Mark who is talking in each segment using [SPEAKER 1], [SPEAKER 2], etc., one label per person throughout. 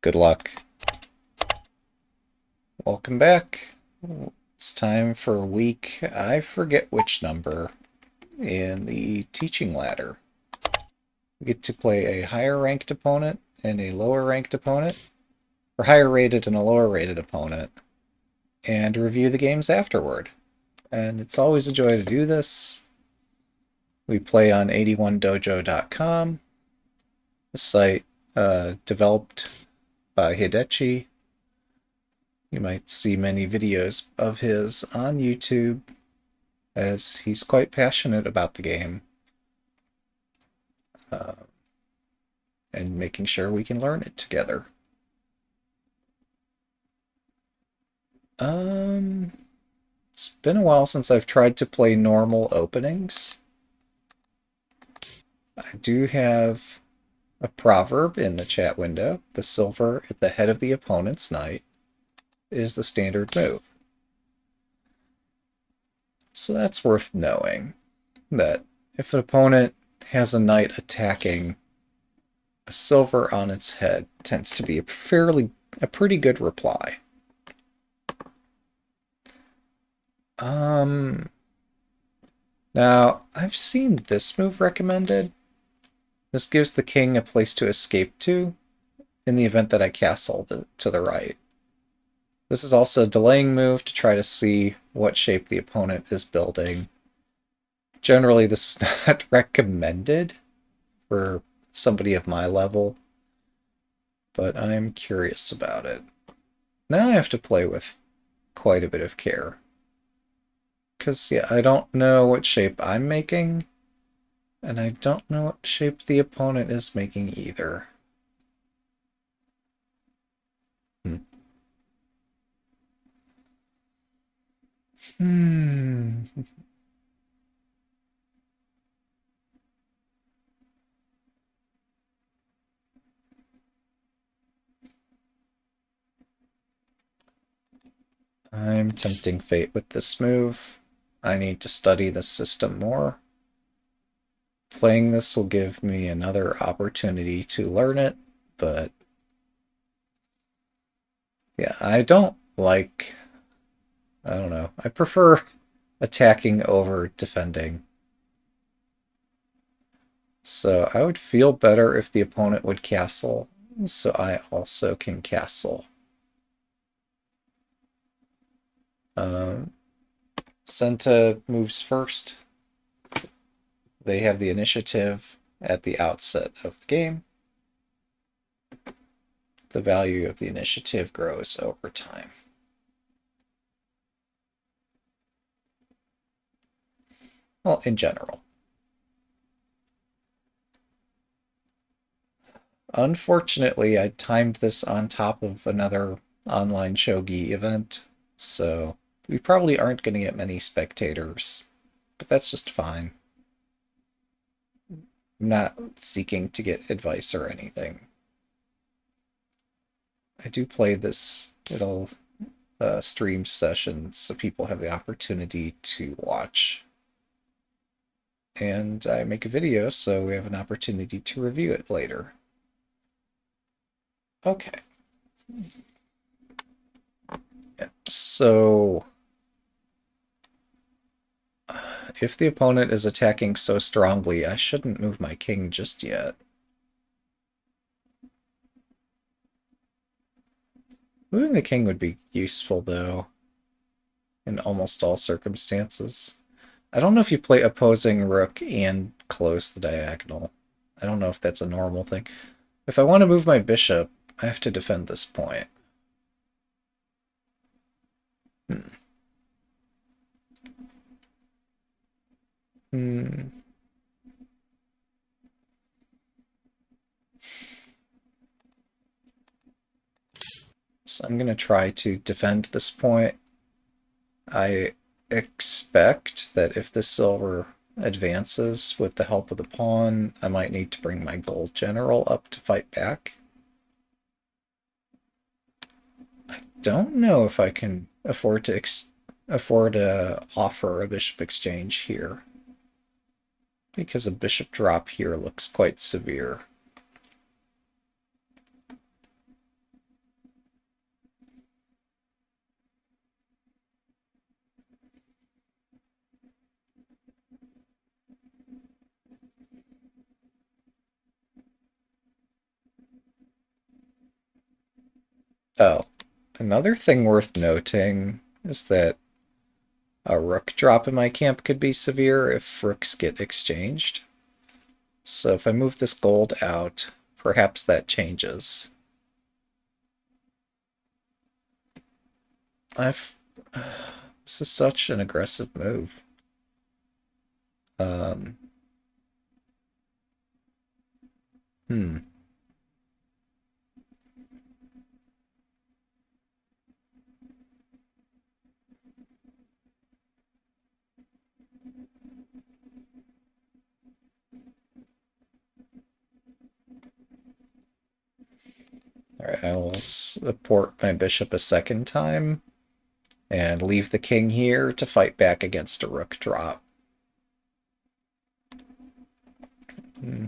[SPEAKER 1] Good luck. Welcome back. It's time for week, I forget which number, in the teaching ladder. We get to play a higher ranked opponent and a lower ranked opponent, or higher rated and a lower rated opponent, and review the games afterward. And it's always a joy to do this. We play on 81dojo.com, a site developed by Hidechi. You might see many videos of his on YouTube, as he's quite passionate about the game uh, and making sure we can learn it together. It's been a while since I've tried to play normal openings. I do have a proverb in the chat window. The silver at the head of the opponent's knight is the standard move. So that's worth knowing, that if an opponent has a knight attacking, a silver on its head tends to be a pretty good reply. Now, I've seen this move recommended. This gives the king a place to escape to in the event that I castle to the right. This is also a delaying move to try to see what shape the opponent is building. Generally, this is not recommended for somebody of my level, but I'm curious about it. Now I have to play with quite a bit of care. Because, yeah, I don't know what shape I'm making, and I don't know what shape the opponent is making either. Hmm. I'm tempting fate with this move. I need to study the system more. Playing this will give me another opportunity to learn it, but yeah, I don't know. I prefer attacking over defending. So I would feel better if the opponent would castle, so I also can castle. Senta moves first. They have the initiative at the outset of the game. The value of the initiative grows over time. Well, in general. Unfortunately, I timed this on top of another online shogi event, so we probably aren't going to get many spectators, but that's just fine. I'm not seeking to get advice or anything. I do play this little stream sessions so people have the opportunity to watch. And I make a video so we have an opportunity to review it later. Okay. Yeah. So if the opponent is attacking so strongly, I shouldn't move my king just yet. Moving the king would be useful, though, in almost all circumstances. I don't know if you play opposing rook and close the diagonal. I don't know if that's a normal thing. If I want to move my bishop, I have to defend this point. Hmm. So I'm going to try to defend this point. I expect that if the silver advances with the help of the pawn, I might need to bring my gold general up to fight back. I don't know if I can afford to offer a bishop exchange here, because a bishop drop here looks quite severe. Oh, another thing worth noting is that a rook drop in my camp could be severe if rooks get exchanged. So if I move this gold out, perhaps that changes. I've... This is such an aggressive move. Um, hmm. Alright, I will support my bishop a second time and leave the king here to fight back against a rook drop. Hmm.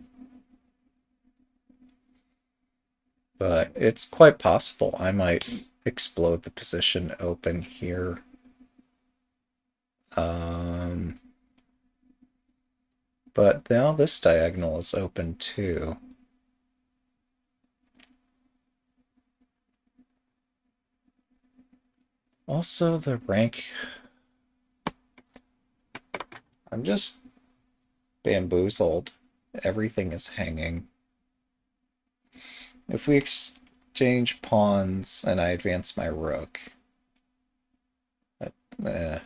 [SPEAKER 1] But it's quite possible I might explode the position open here. But now this diagonal is open too. Also, the rank... I'm just bamboozled. Everything is hanging. If we exchange pawns and I advance my rook... I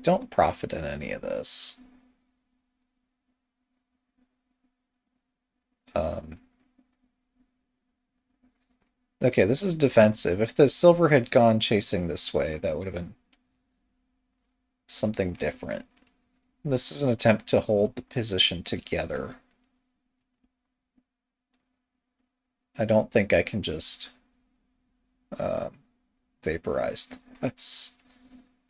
[SPEAKER 1] don't profit in any of this. Okay, this is defensive. If the silver had gone chasing this way, that would have been something different. This is an attempt to hold the position together. I don't think I can just vaporize this.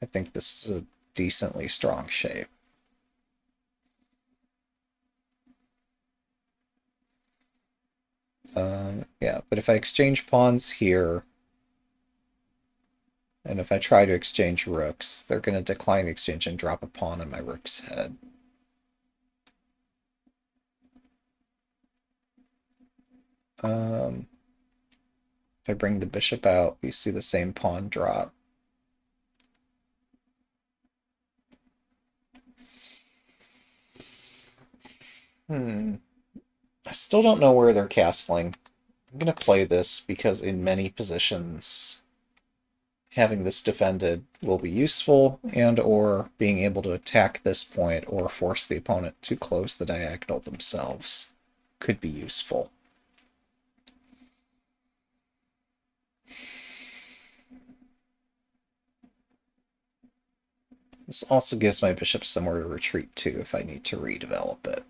[SPEAKER 1] I think this is a decently strong shape. Yeah, but if I exchange pawns here, and if I try to exchange rooks, they're going to decline the exchange and drop a pawn on my rook's head. If I bring the bishop out, we see the same pawn drop. I still don't know where they're castling. I'm going to play this because in many positions, having this defended will be useful, and or being able to attack this point or force the opponent to close the diagonal themselves could be useful. This also gives my bishop somewhere to retreat to if I need to redevelop it.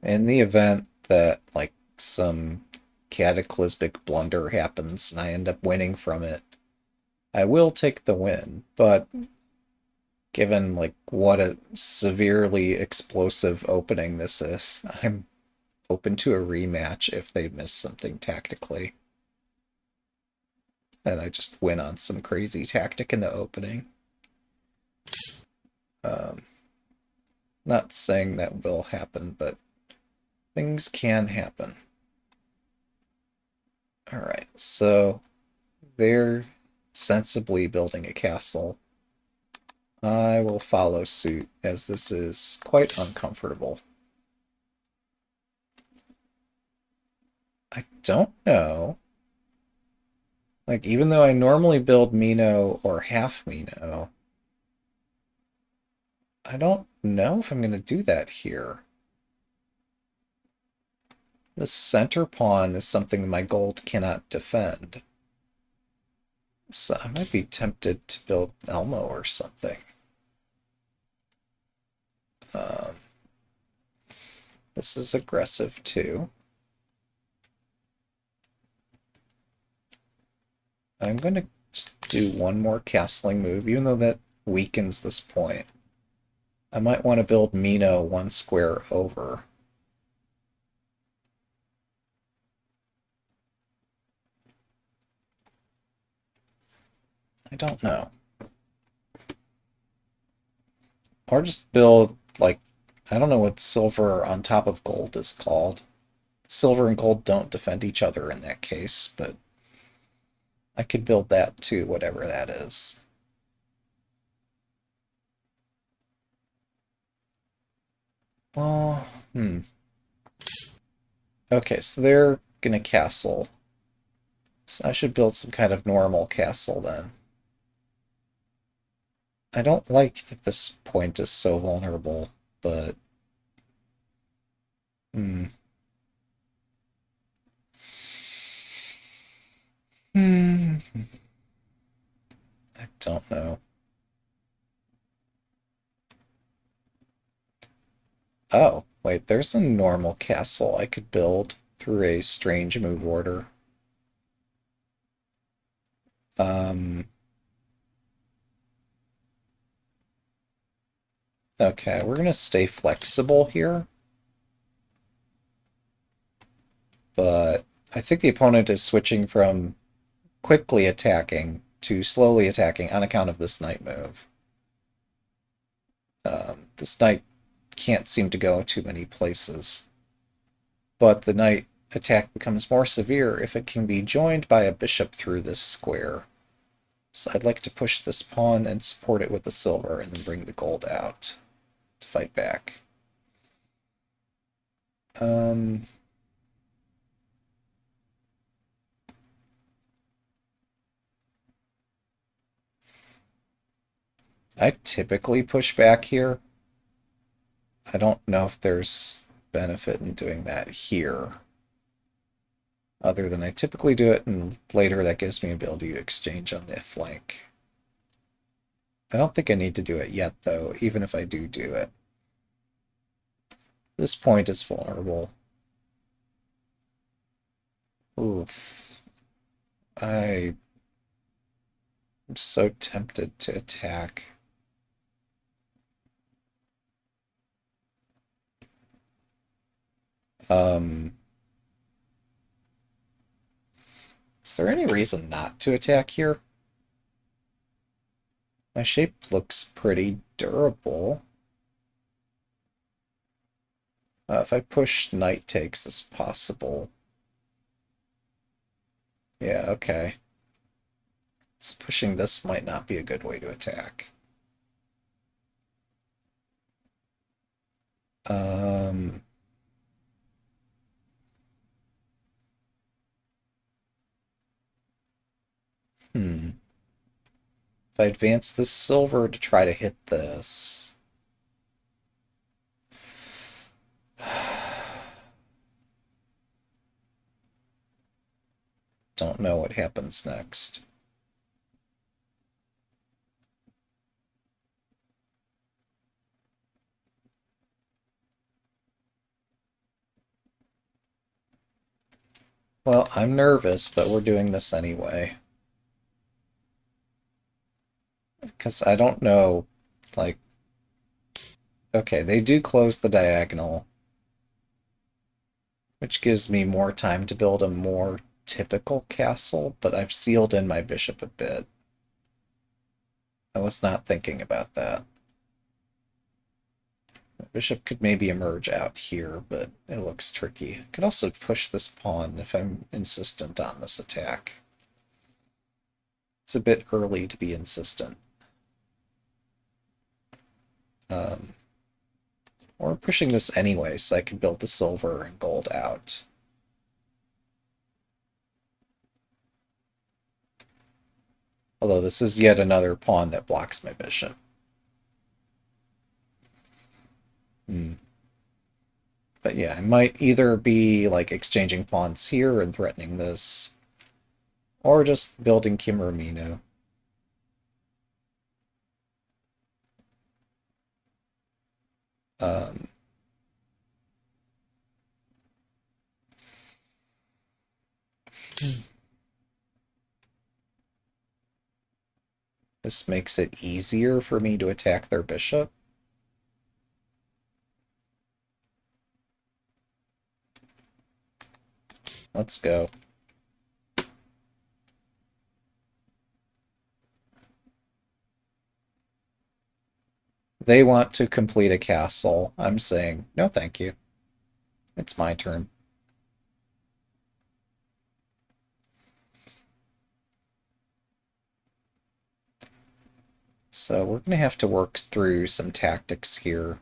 [SPEAKER 1] In the event that, like, some cataclysmic blunder happens and I end up winning from it, I will take the win, but given, like, what a severely explosive opening this is, I'm open to a rematch if they miss something tactically. And I just win on some crazy tactic in the opening. Not saying that will happen, but things can happen. Alright, so they're sensibly building a castle. I will follow suit, as this is quite uncomfortable. I don't know. Like, even though I normally build Mino or half Mino, I don't know if I'm going to do that here. The center pawn is something my gold cannot defend. So I might be tempted to build Elmo or something. This is aggressive too. I'm going to just do one more castling move, even though that weakens this point. I might want to build Mino one square over. I don't know. Or just build, like, I don't know what silver on top of gold is called. Silver and gold don't defend each other in that case, but I could build that too, whatever that is. Well, Okay, so they're gonna castle. So I should build some kind of normal castle then. I don't like that this point is so vulnerable, but... Hmm. Hmm. I don't know. Oh, wait, there's a normal castle I could build through a strange move order. Um, okay, we're gonna stay flexible here, but I think the opponent is switching from quickly attacking to slowly attacking on account of this knight move. This knight can't seem to go too many places, but the knight attack becomes more severe if it can be joined by a bishop through this square. So I'd like to push this pawn and support it with the silver and then bring the gold out to fight back. Um, I typically push back here. I don't know if there's benefit in doing that here, other than I typically do it, and later that gives me ability to exchange on the flank. I don't think I need to do it yet, though, even if I do it. This point is vulnerable. Oof. I'm so tempted to attack. Um, is there any reason not to attack here? My shape looks pretty durable. If I push knight takes as possible. Yeah, okay. So pushing this might not be a good way to attack. Um, hmm. If I advance this silver to try to hit this... Don't know what happens next. Well, I'm nervous, but we're doing this anyway. Because I don't know, like... Okay, they do close the diagonal, which gives me more time to build a more typical castle, but I've sealed in my bishop a bit. I was not thinking about that. The bishop could maybe emerge out here, but it looks tricky. I could also push this pawn if I'm insistent on this attack. It's a bit early to be insistent. Or pushing this anyway, so I can build the silver and gold out. Although this is yet another pawn that blocks my bishop. But yeah, I might either be like exchanging pawns here and threatening this, or just building Kimura. Um, This makes it easier for me to attack their bishop. Let's go. They want to complete a castle. I'm saying, no thank you. It's my turn. So we're going to have to work through some tactics here.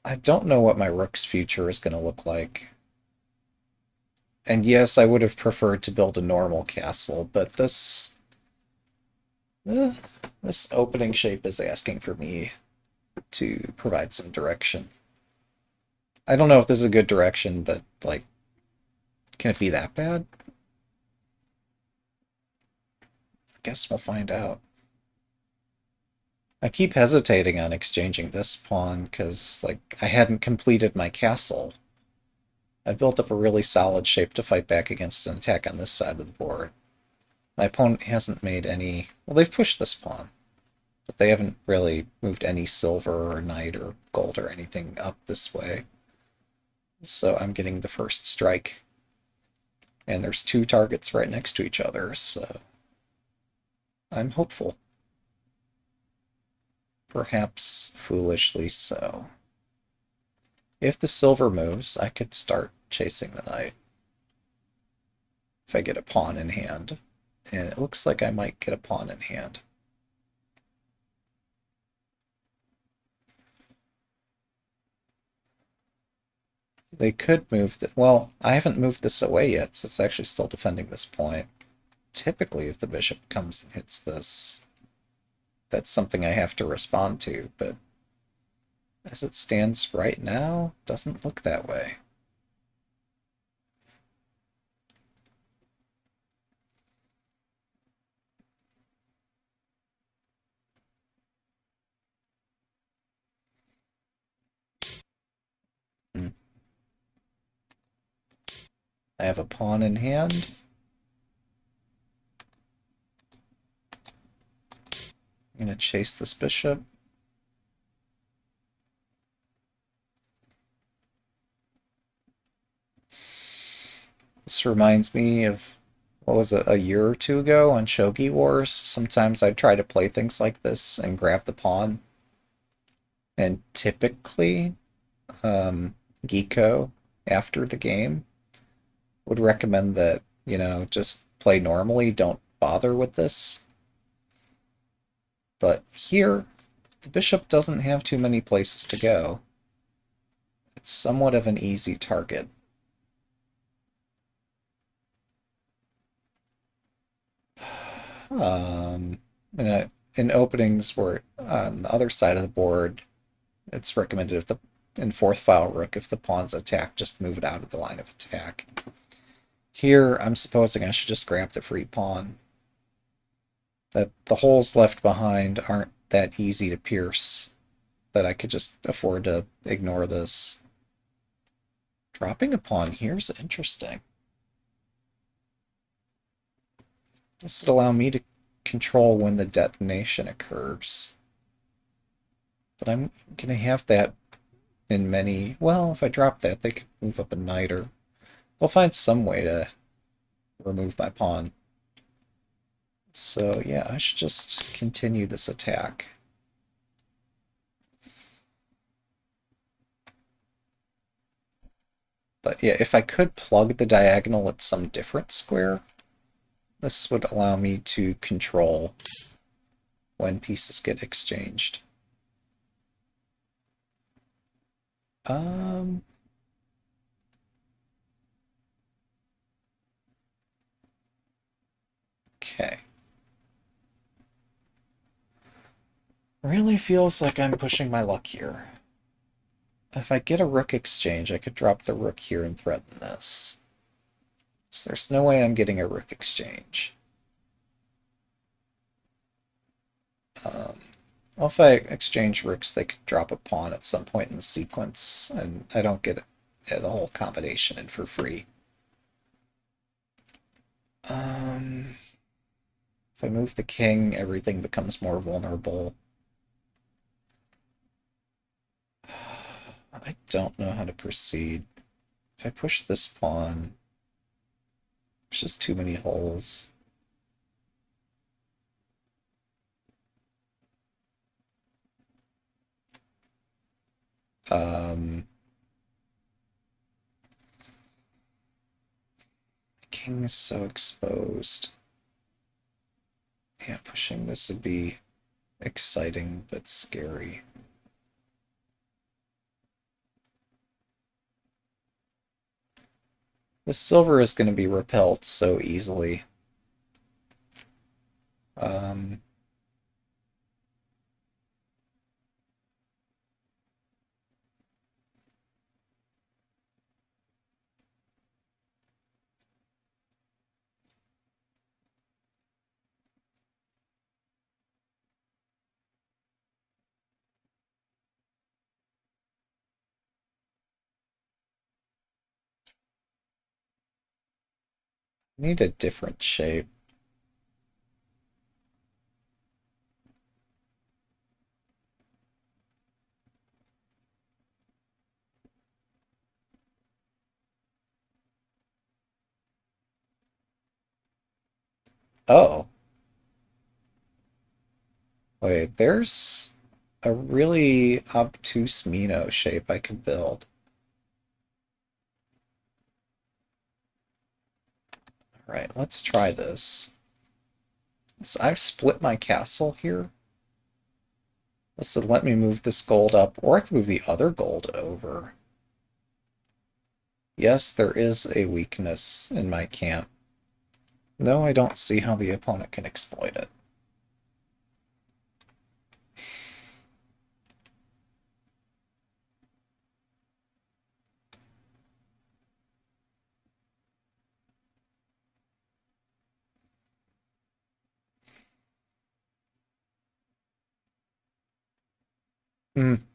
[SPEAKER 1] I don't know what my rook's future is going to look like. And yes, I would have preferred to build a normal castle, but this opening shape is asking for me to provide some direction. I don't know if this is a good direction, but, like, can it be that bad? I guess we'll find out. I keep hesitating on exchanging this pawn because, like, I hadn't completed my castle. I built up a really solid shape to fight back against an attack on this side of the board. My opponent hasn't made any... Well, they've pushed this pawn, but they haven't really moved any silver or knight or gold or anything up this way. So I'm getting the first strike. And there's two targets right next to each other, so I'm hopeful. Perhaps foolishly so. If the silver moves, I could start chasing the knight. If I get a pawn in hand. And it looks like I might get a pawn in hand. They could move the... Well, I haven't moved this away yet, so it's actually still defending this point. Typically, if the bishop comes and hits this, that's something I have to respond to, but as it stands right now, doesn't look that way. I have a pawn in hand. I'm going to chase this bishop. This reminds me of, what was it, a year or two ago on Shogi Wars? Sometimes I'd try to play things like this and grab the pawn. And typically, Geeko, after the game, would recommend that, you know, just play normally, don't bother with this. But here, the bishop doesn't have too many places to go. It's somewhat of an easy target. In openings where on the other side of the board, it's recommended if the in fourth file rook, if the pawn's attacked, just move it out of the line of attack. Here, I'm supposing I should just grab the free pawn. That the holes left behind aren't that easy to pierce, that I could just afford to ignore this. Dropping a pawn here is interesting. This would allow me to control when the detonation occurs. But I'm going to have that in many... Well, if I drop that, they could move up a knight, or they'll find some way to remove my pawn. So, yeah, I should just continue this attack. But yeah, if I could plug the diagonal at some different square, this would allow me to control when pieces get exchanged. Okay. Really feels like I'm pushing my luck here. If I get a rook exchange, I could drop the rook here and threaten this. So there's no way I'm getting a rook exchange. Well, if I exchange rooks, they could drop a pawn at some point in the sequence, and I don't get the whole combination in for free. If I move the king, everything becomes more vulnerable. I don't know how to proceed. If I push this pawn, there's just too many holes. King is so exposed. Yeah, pushing this would be exciting but scary. The silver is going to be repelled so easily. Um, I need a different shape. Oh, wait, there's a really obtuse Mino shape I could build. Alright, let's try this. So I've split my castle here. This would let me move this gold up, or I could move the other gold over. Yes, there is a weakness in my camp, though I don't see how the opponent can exploit it.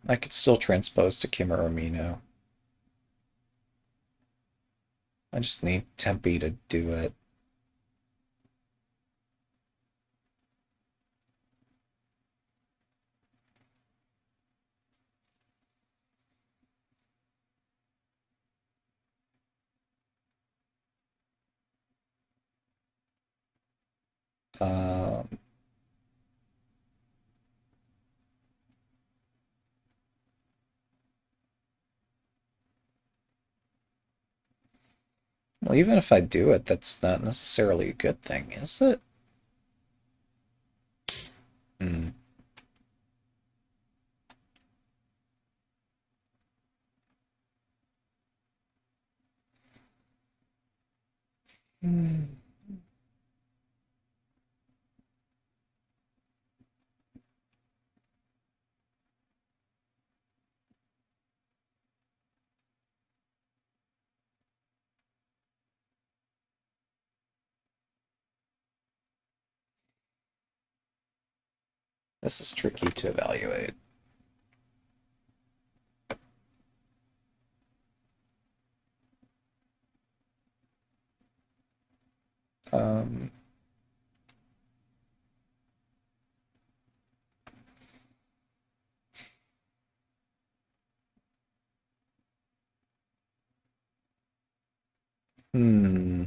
[SPEAKER 1] I could still transpose to Chimera Mino. I just need Tempe to do it. Um, well, even if I do it, that's not necessarily a good thing, is it? Hmm. Hmm. This is tricky to evaluate. Um, hmm.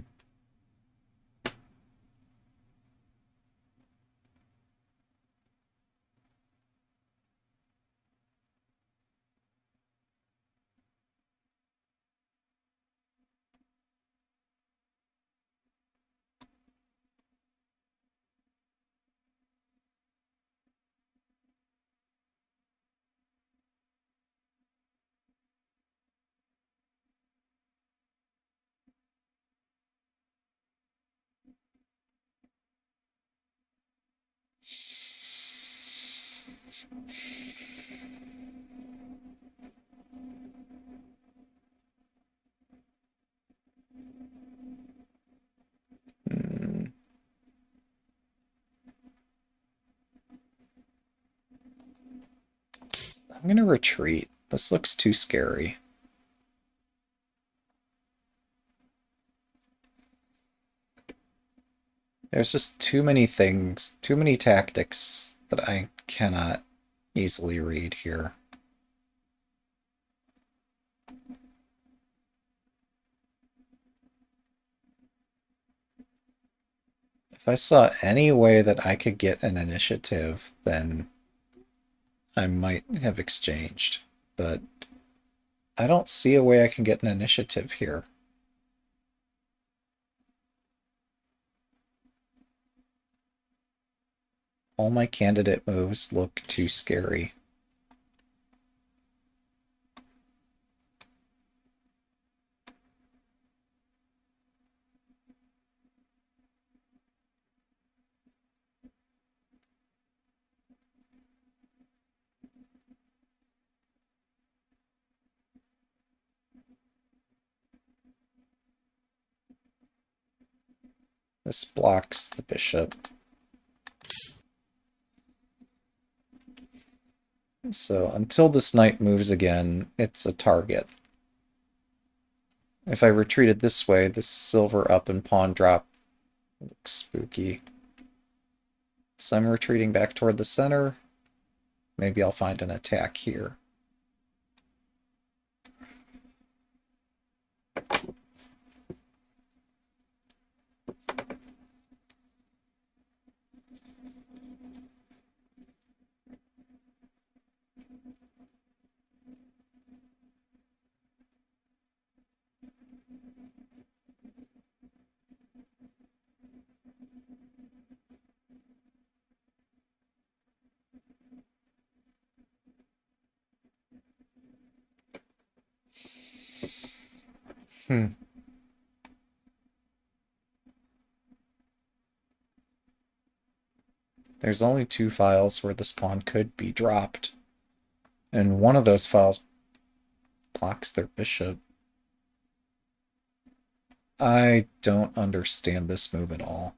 [SPEAKER 1] Hmm. I'm gonna retreat. This looks too scary. There's just too many things, too many tactics that I cannot easily read here. If I saw any way that I could get an initiative, then I might have exchanged. But I don't see a way I can get an initiative here. All my candidate moves look too scary. This blocks the bishop. So until this knight moves again, it's a target. If I retreated this way, this silver up and pawn drop looks spooky. So I'm retreating back toward the center. Maybe I'll find an attack here. There's only 2 files where this pawn could be dropped. And one of those files blocks their bishop. I don't understand this move at all.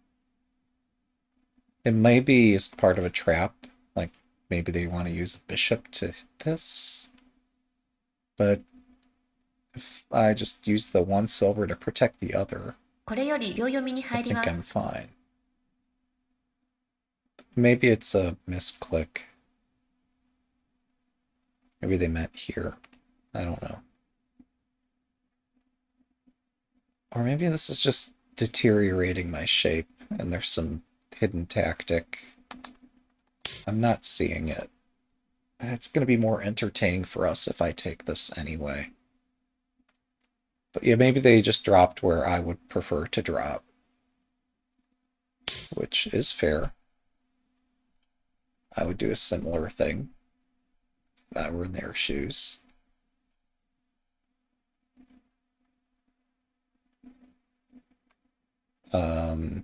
[SPEAKER 1] It may be as part of a trap, like maybe they want to use a bishop to hit this. But if I just use the one silver to protect the other, I think I'm fine. Maybe it's a misclick. Maybe they meant here. I don't know. Or maybe this is just deteriorating my shape and there's some hidden tactic. I'm not seeing it. It's going to be more entertaining for us if I take this anyway. But yeah, maybe they just dropped where I would prefer to drop, which is fair. I would do a similar thing if I were in their shoes. The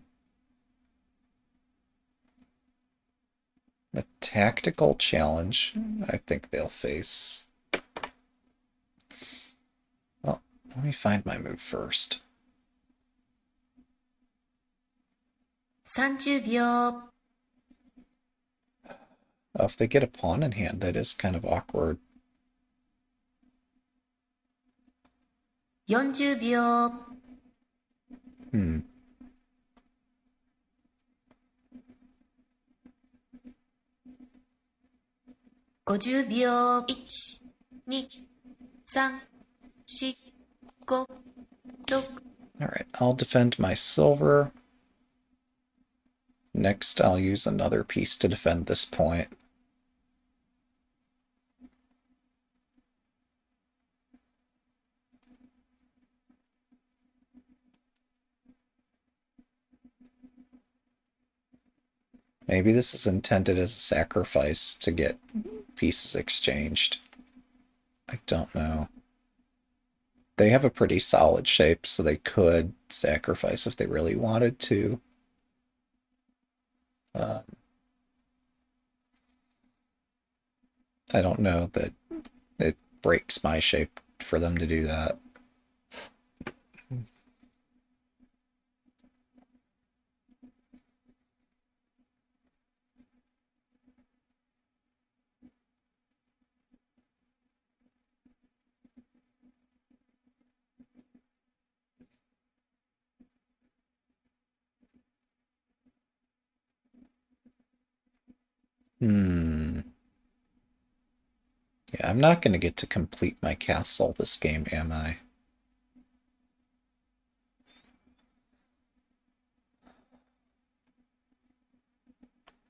[SPEAKER 1] tactical challenge, I think they'll face. Well, let me find my move first.
[SPEAKER 2] 30秒
[SPEAKER 1] Oh, if they get a pawn in hand, that is kind of awkward.
[SPEAKER 2] 40秒 50秒 1、2、3、4、5、6
[SPEAKER 1] Alright, I'll defend my silver. Next, I'll use another piece to defend this point. Maybe this is intended as a sacrifice to get pieces exchanged. I don't know. They have a pretty solid shape, so they could sacrifice if they really wanted to. I don't know that it breaks my shape for them to do that. Hmm. Yeah, I'm not going to get to complete my castle this game, am I?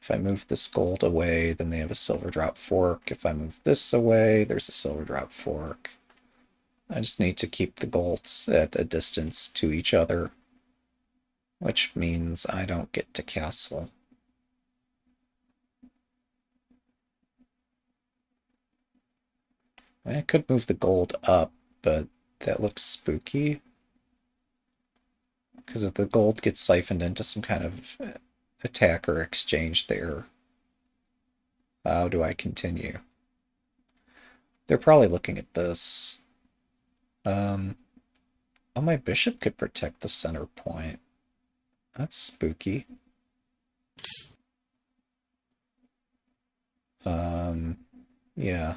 [SPEAKER 1] If I move this gold away, then they have a silver drop fork. If I move this away, there's a silver drop fork. I just need to keep the golds at a distance to each other, which means I don't get to castle. I could move the gold up, but that looks spooky. Because if the gold gets siphoned into some kind of attack or exchange there, how do I continue? They're probably looking at this. Oh, my bishop could protect the center point. That's spooky. Yeah.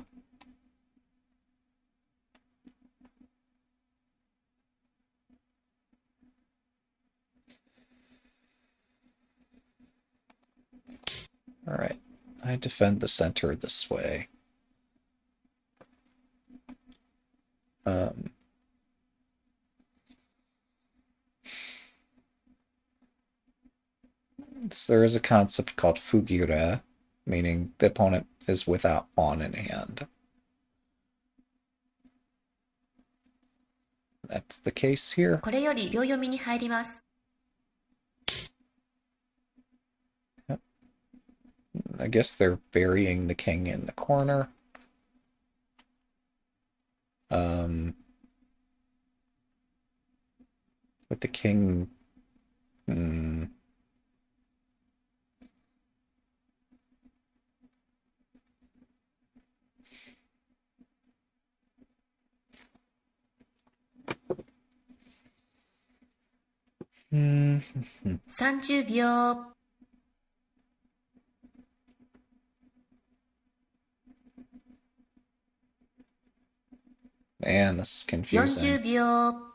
[SPEAKER 1] All right. I defend the center this way. There is a concept called fugire, meaning the opponent is without pawn in hand. That's the case here.
[SPEAKER 2] これより秒読みに入ります。
[SPEAKER 1] I guess they're burying the king in the corner. With the king... Hmm.
[SPEAKER 2] 30秒。
[SPEAKER 1] Man, this is confusing.
[SPEAKER 2] 40秒。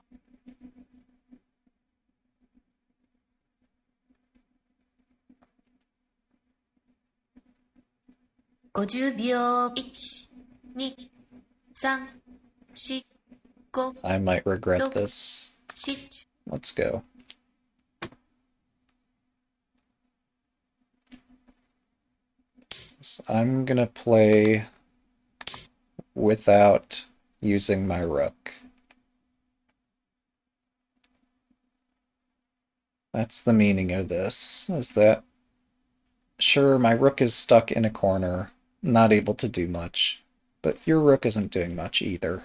[SPEAKER 2] 50秒。 1、2、3、4、5、
[SPEAKER 1] I might regret this.
[SPEAKER 2] 7。
[SPEAKER 1] Let's go. So I'm gonna play without using my rook. That's the meaning of this, is that sure, my rook is stuck in a corner, not able to do much, but your rook isn't doing much either.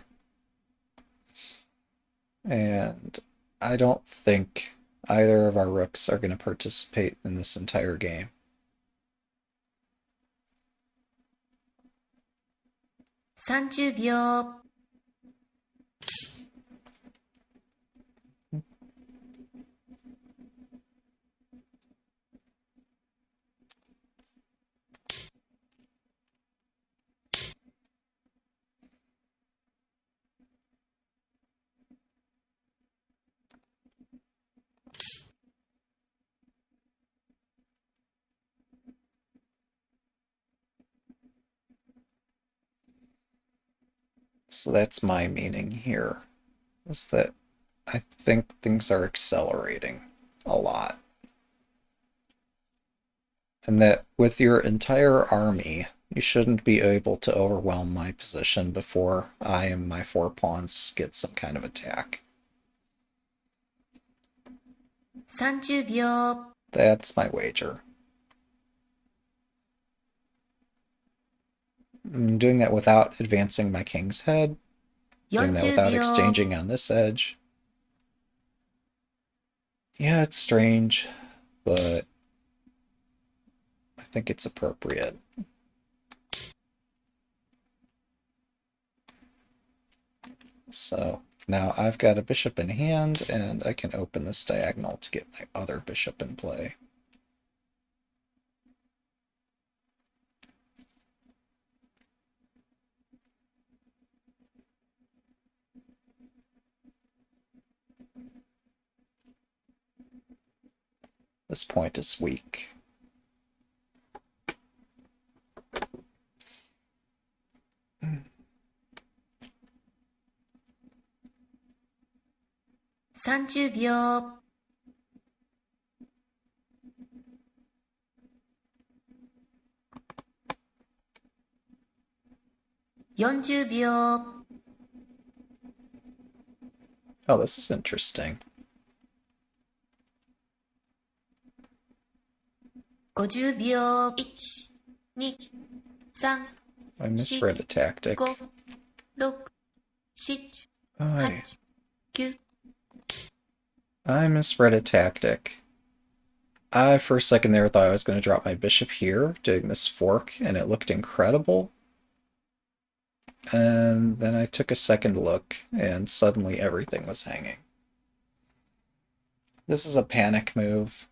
[SPEAKER 1] And I don't think either of our rooks are going to participate in this entire game.
[SPEAKER 2] $30秒。
[SPEAKER 1] So that's my meaning here, is that I think things are accelerating a lot. And that with your entire army, you shouldn't be able to overwhelm my position before I and my 4 pawns get some kind of attack.
[SPEAKER 2] 30秒。
[SPEAKER 1] That's my wager. I'm doing that without advancing my king's head. Doing that
[SPEAKER 2] 40
[SPEAKER 1] without
[SPEAKER 2] 秒。
[SPEAKER 1] exchanging on this edge. Yeah, it's strange, but I think it's appropriate. So now I've got a bishop in hand, and I can open this diagonal to get my other bishop in play. This point is weak.
[SPEAKER 2] 30秒。40秒。
[SPEAKER 1] Oh, this is interesting.
[SPEAKER 2] 50秒。1、2、3、
[SPEAKER 1] I misread a tactic.
[SPEAKER 2] 5、6、7、8、9。I
[SPEAKER 1] misread a tactic. I, for a second there, thought I was going to drop my bishop here, doing this fork, and it looked incredible. And then I took a second look, and suddenly everything was hanging. This is a panic move.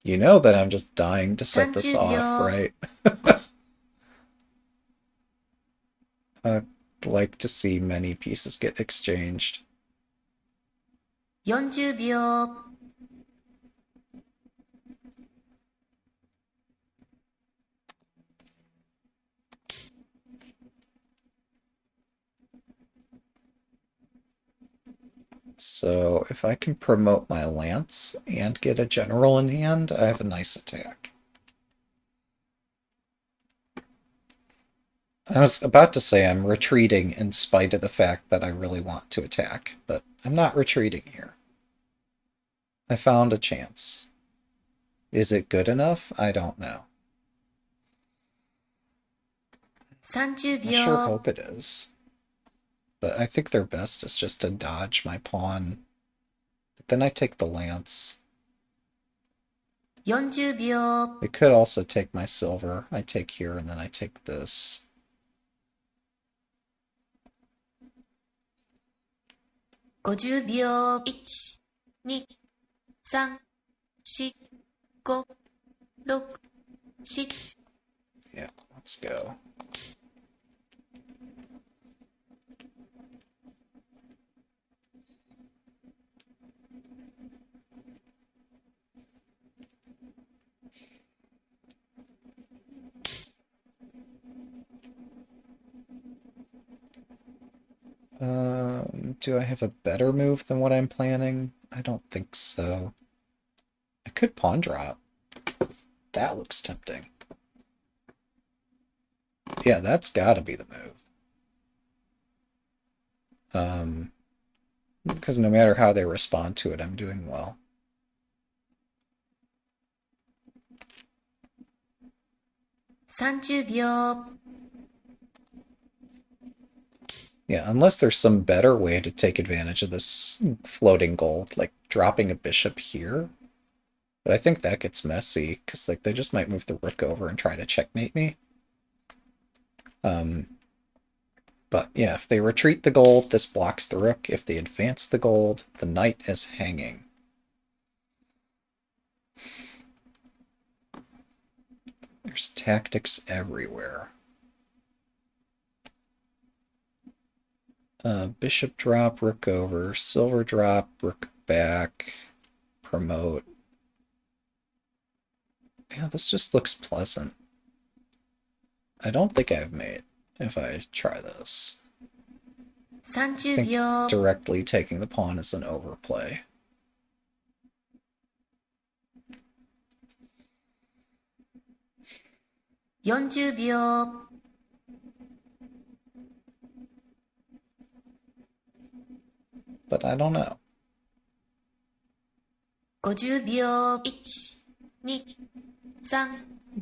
[SPEAKER 1] You know that I'm just dying to set this off, right? I'd like to see many pieces get exchanged.
[SPEAKER 2] 40秒。
[SPEAKER 1] So if I can promote my lance and get a general in hand, I have a nice attack. I was about to say I'm retreating in spite of the fact that I really want to attack, but I'm not retreating here. I found a chance. Is it good enough? I don't know.
[SPEAKER 2] 30
[SPEAKER 1] I sure
[SPEAKER 2] 秒。
[SPEAKER 1] hope it is. But I think their best is just to dodge my pawn. But then I take the lance.
[SPEAKER 2] 40秒。
[SPEAKER 1] They could also take my silver. I take here and then I take this.
[SPEAKER 2] 50秒。1、2、3、4、5、6、7。
[SPEAKER 1] Yeah, let's go. Do I have a better move than what I'm planning? I don't think so. I could pawn drop. That looks tempting. Yeah, that's gotta be the move. Because no matter how they respond to it, I'm doing well.
[SPEAKER 2] $30 秒。
[SPEAKER 1] Yeah, unless there's some better way to take advantage of this floating gold, like dropping a bishop here. But I think that gets messy, because like they just might move the rook over and try to checkmate me. But yeah, if they retreat the gold, this blocks the rook. If they advance the gold, the knight is hanging. There's tactics everywhere. Bishop drop, rook over, silver drop, rook back, promote. Yeah, this just looks pleasant. I don't think I have mate if I try this.
[SPEAKER 2] 30
[SPEAKER 1] I think
[SPEAKER 2] 秒。
[SPEAKER 1] directly taking the pawn is an overplay.
[SPEAKER 2] $40 秒。
[SPEAKER 1] But I don't know.
[SPEAKER 2] 50秒。1、2、3、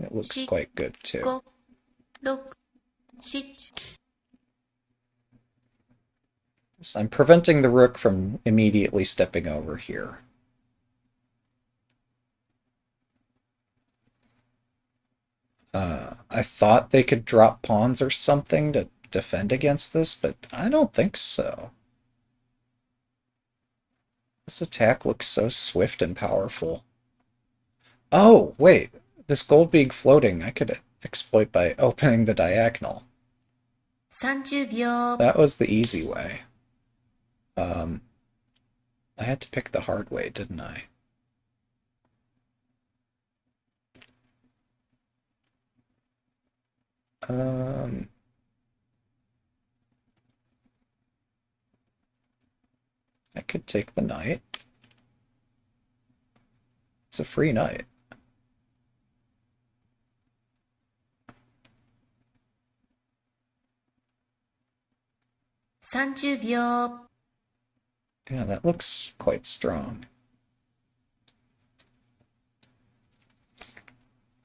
[SPEAKER 1] It looks quite good too.
[SPEAKER 2] 5、6、7。
[SPEAKER 1] So I'm preventing the rook from immediately stepping over here. I thought they could drop pawns or something to defend against this, but I don't think so. This attack looks so swift and powerful. Oh, wait. This gold being floating, I could exploit by opening the diagonal.
[SPEAKER 2] 30秒
[SPEAKER 1] That was the easy way. I had to pick the hard way, didn't I? I could take the knight. It's a free knight.
[SPEAKER 2] ,30秒
[SPEAKER 1] Yeah, that looks quite strong.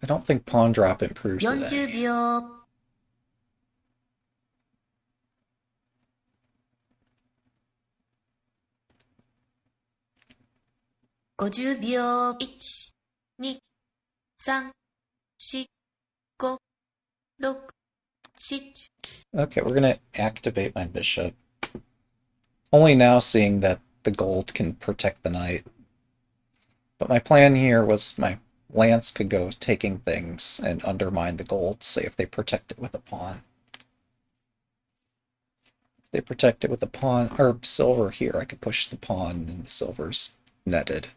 [SPEAKER 1] I don't think pawn drop improves it
[SPEAKER 2] 40
[SPEAKER 1] any.
[SPEAKER 2] 秒 50秒 1、2、3、4、5、6、7
[SPEAKER 1] Okay, we're gonna activate my bishop. Only now seeing that the gold can protect the knight. But my plan here was my lance could go taking things and undermine the gold, say if they protect it with a pawn. If they protect it with a pawn, or silver here, I could push the pawn and the silver's netted.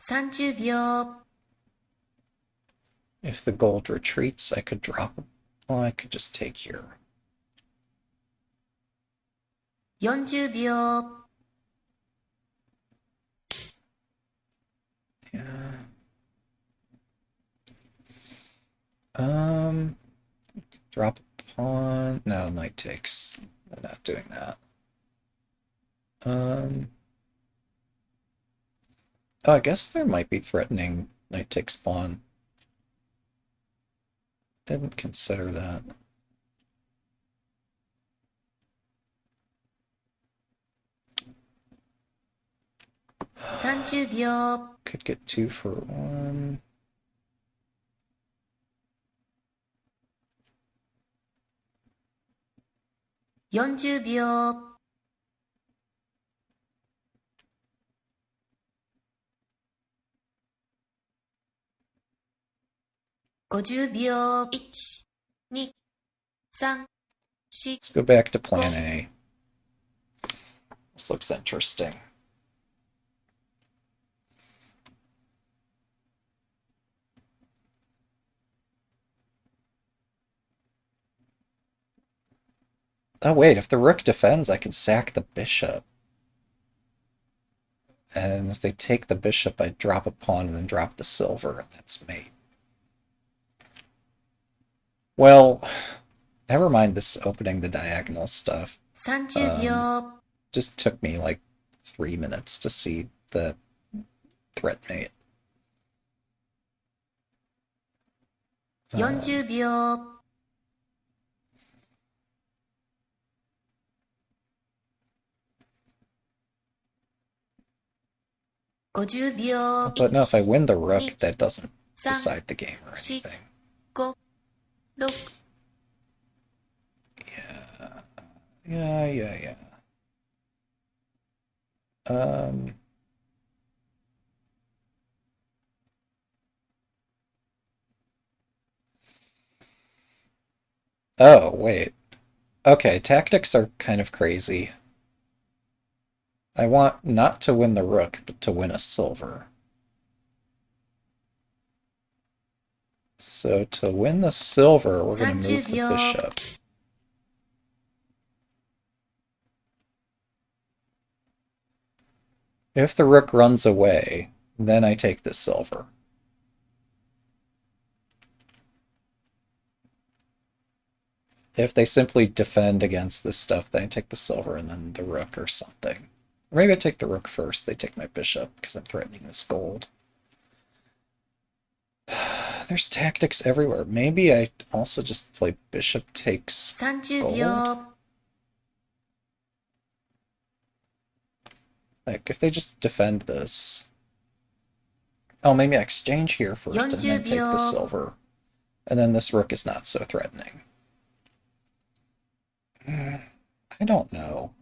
[SPEAKER 2] ,30秒
[SPEAKER 1] If the gold retreats, I could drop. Well, I could just take here.
[SPEAKER 2] 40秒
[SPEAKER 1] Yeah. Drop a pawn. No, knight takes. I'm not doing that. Oh, I guess there might be threatening knight takes pawn. Didn't consider that.
[SPEAKER 2] ,30秒
[SPEAKER 1] Could get 2 for 1.
[SPEAKER 2] ,40秒 50秒 1、2、3、4
[SPEAKER 1] Let's go back to plan A. This looks interesting. Oh wait, if the rook defends, I can sack the bishop. And if they take the bishop, I drop a pawn and then drop the silver, and that's mate. Well, never mind this opening the diagonal stuff.
[SPEAKER 2] 30秒
[SPEAKER 1] Just took me like 3 minutes to see the threat mate.
[SPEAKER 2] 40秒 50秒
[SPEAKER 1] But no, if I win the rook,
[SPEAKER 2] 2、that
[SPEAKER 1] doesn't
[SPEAKER 2] 3、decide
[SPEAKER 1] the game or
[SPEAKER 2] 4、anything. 5、6
[SPEAKER 1] Yeah. Oh, wait. Okay, tactics are kind of crazy. I want not to win the rook, but to win a silver. So to win the silver, we're going to move the
[SPEAKER 2] 30秒
[SPEAKER 1] bishop. If the rook runs away, then I take the silver. If they simply defend against this stuff, then I take the silver and then the rook or something. Or maybe I take the rook first, they take my bishop, because I'm threatening this gold. There's tactics everywhere. Maybe I also just play bishop takes
[SPEAKER 2] 30
[SPEAKER 1] gold?
[SPEAKER 2] 秒
[SPEAKER 1] Like, if they just defend this... Oh, maybe I exchange here first and then
[SPEAKER 2] 40
[SPEAKER 1] take the
[SPEAKER 2] 秒
[SPEAKER 1] silver. And then this rook is not so threatening. I don't know.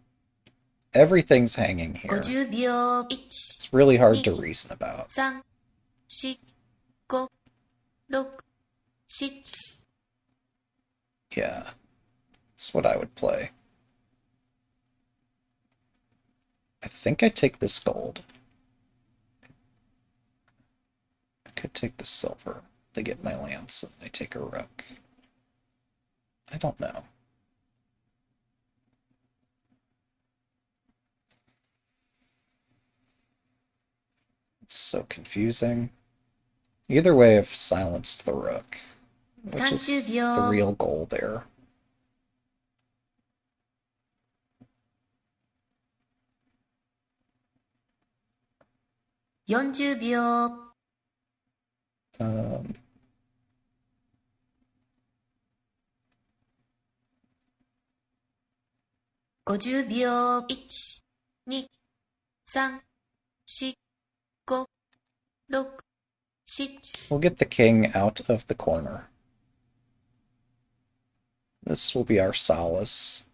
[SPEAKER 1] Everything's hanging here.
[SPEAKER 2] 50秒 1、
[SPEAKER 1] It's really hard
[SPEAKER 2] 2、
[SPEAKER 1] to reason about.
[SPEAKER 2] 3、4、5、6、7。
[SPEAKER 1] Yeah, that's what I would play. I think I take this gold. I could take the silver. They get my lance and I take a rook. I don't know. It's so confusing. Either way, I've silenced the rook, which is
[SPEAKER 2] 30
[SPEAKER 1] the
[SPEAKER 2] 秒
[SPEAKER 1] real goal there.40
[SPEAKER 2] 秒
[SPEAKER 1] Um,
[SPEAKER 2] 50秒 1、 2、 3、 4、 5、 6、 7。
[SPEAKER 1] we'll get the king out of the corner. This will be our solace.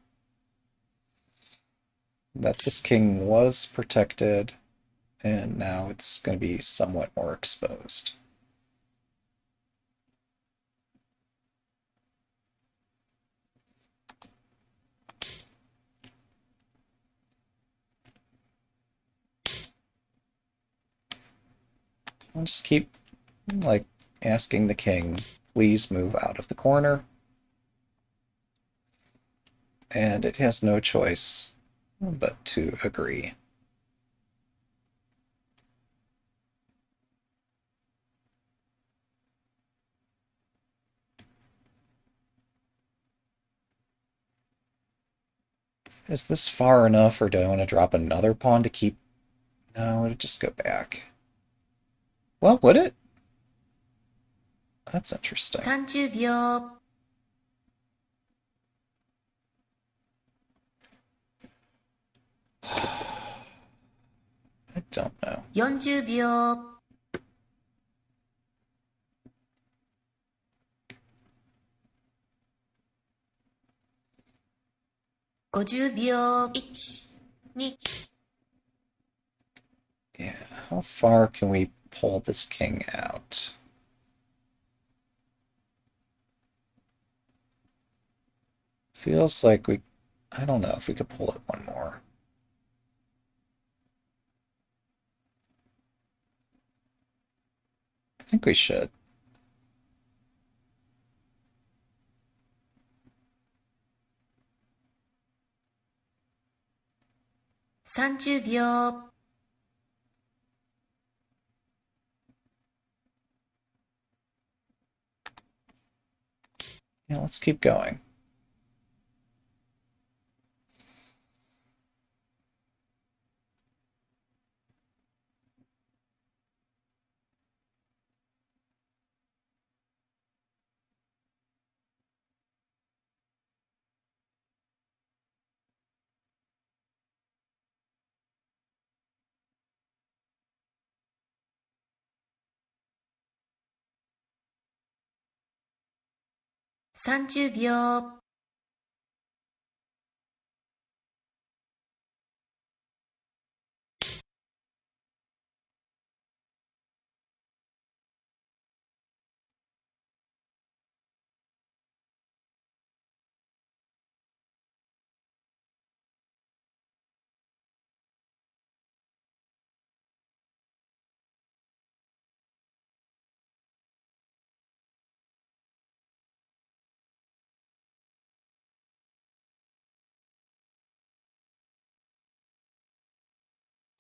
[SPEAKER 1] That this king was protected, and now it's going to be somewhat more exposed. I'll just keep, like, asking the king, please move out of the corner. And it has no choice but to agree. Is this far enough, or do I want to drop another pawn to keep... No, it'd just go back. Well, would it? That's interesting.
[SPEAKER 2] 30秒
[SPEAKER 1] I don't know.
[SPEAKER 2] 40秒 50秒 1、 2。
[SPEAKER 1] Yeah, how far can we pull this king out? Feels like we... I don't know if we could pull it one more. I think we should.30
[SPEAKER 2] 秒
[SPEAKER 1] Yeah, let's keep going.30
[SPEAKER 2] 秒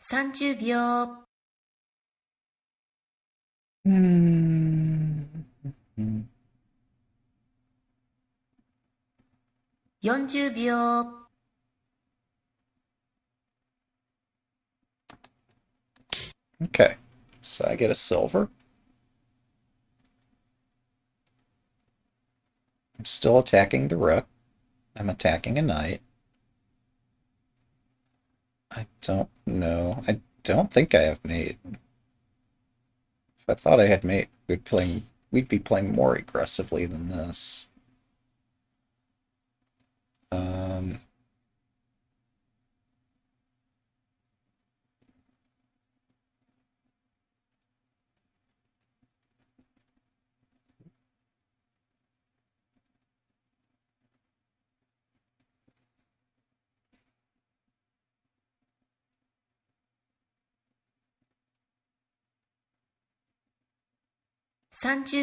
[SPEAKER 2] 30秒
[SPEAKER 1] Hmm.
[SPEAKER 2] 40秒
[SPEAKER 1] Okay, so I get a silver. I'm still attacking the rook. I'm attacking a knight. I don't know. I don't think I have mate. If I thought I had mate, we'd be playing more aggressively than this. Um,30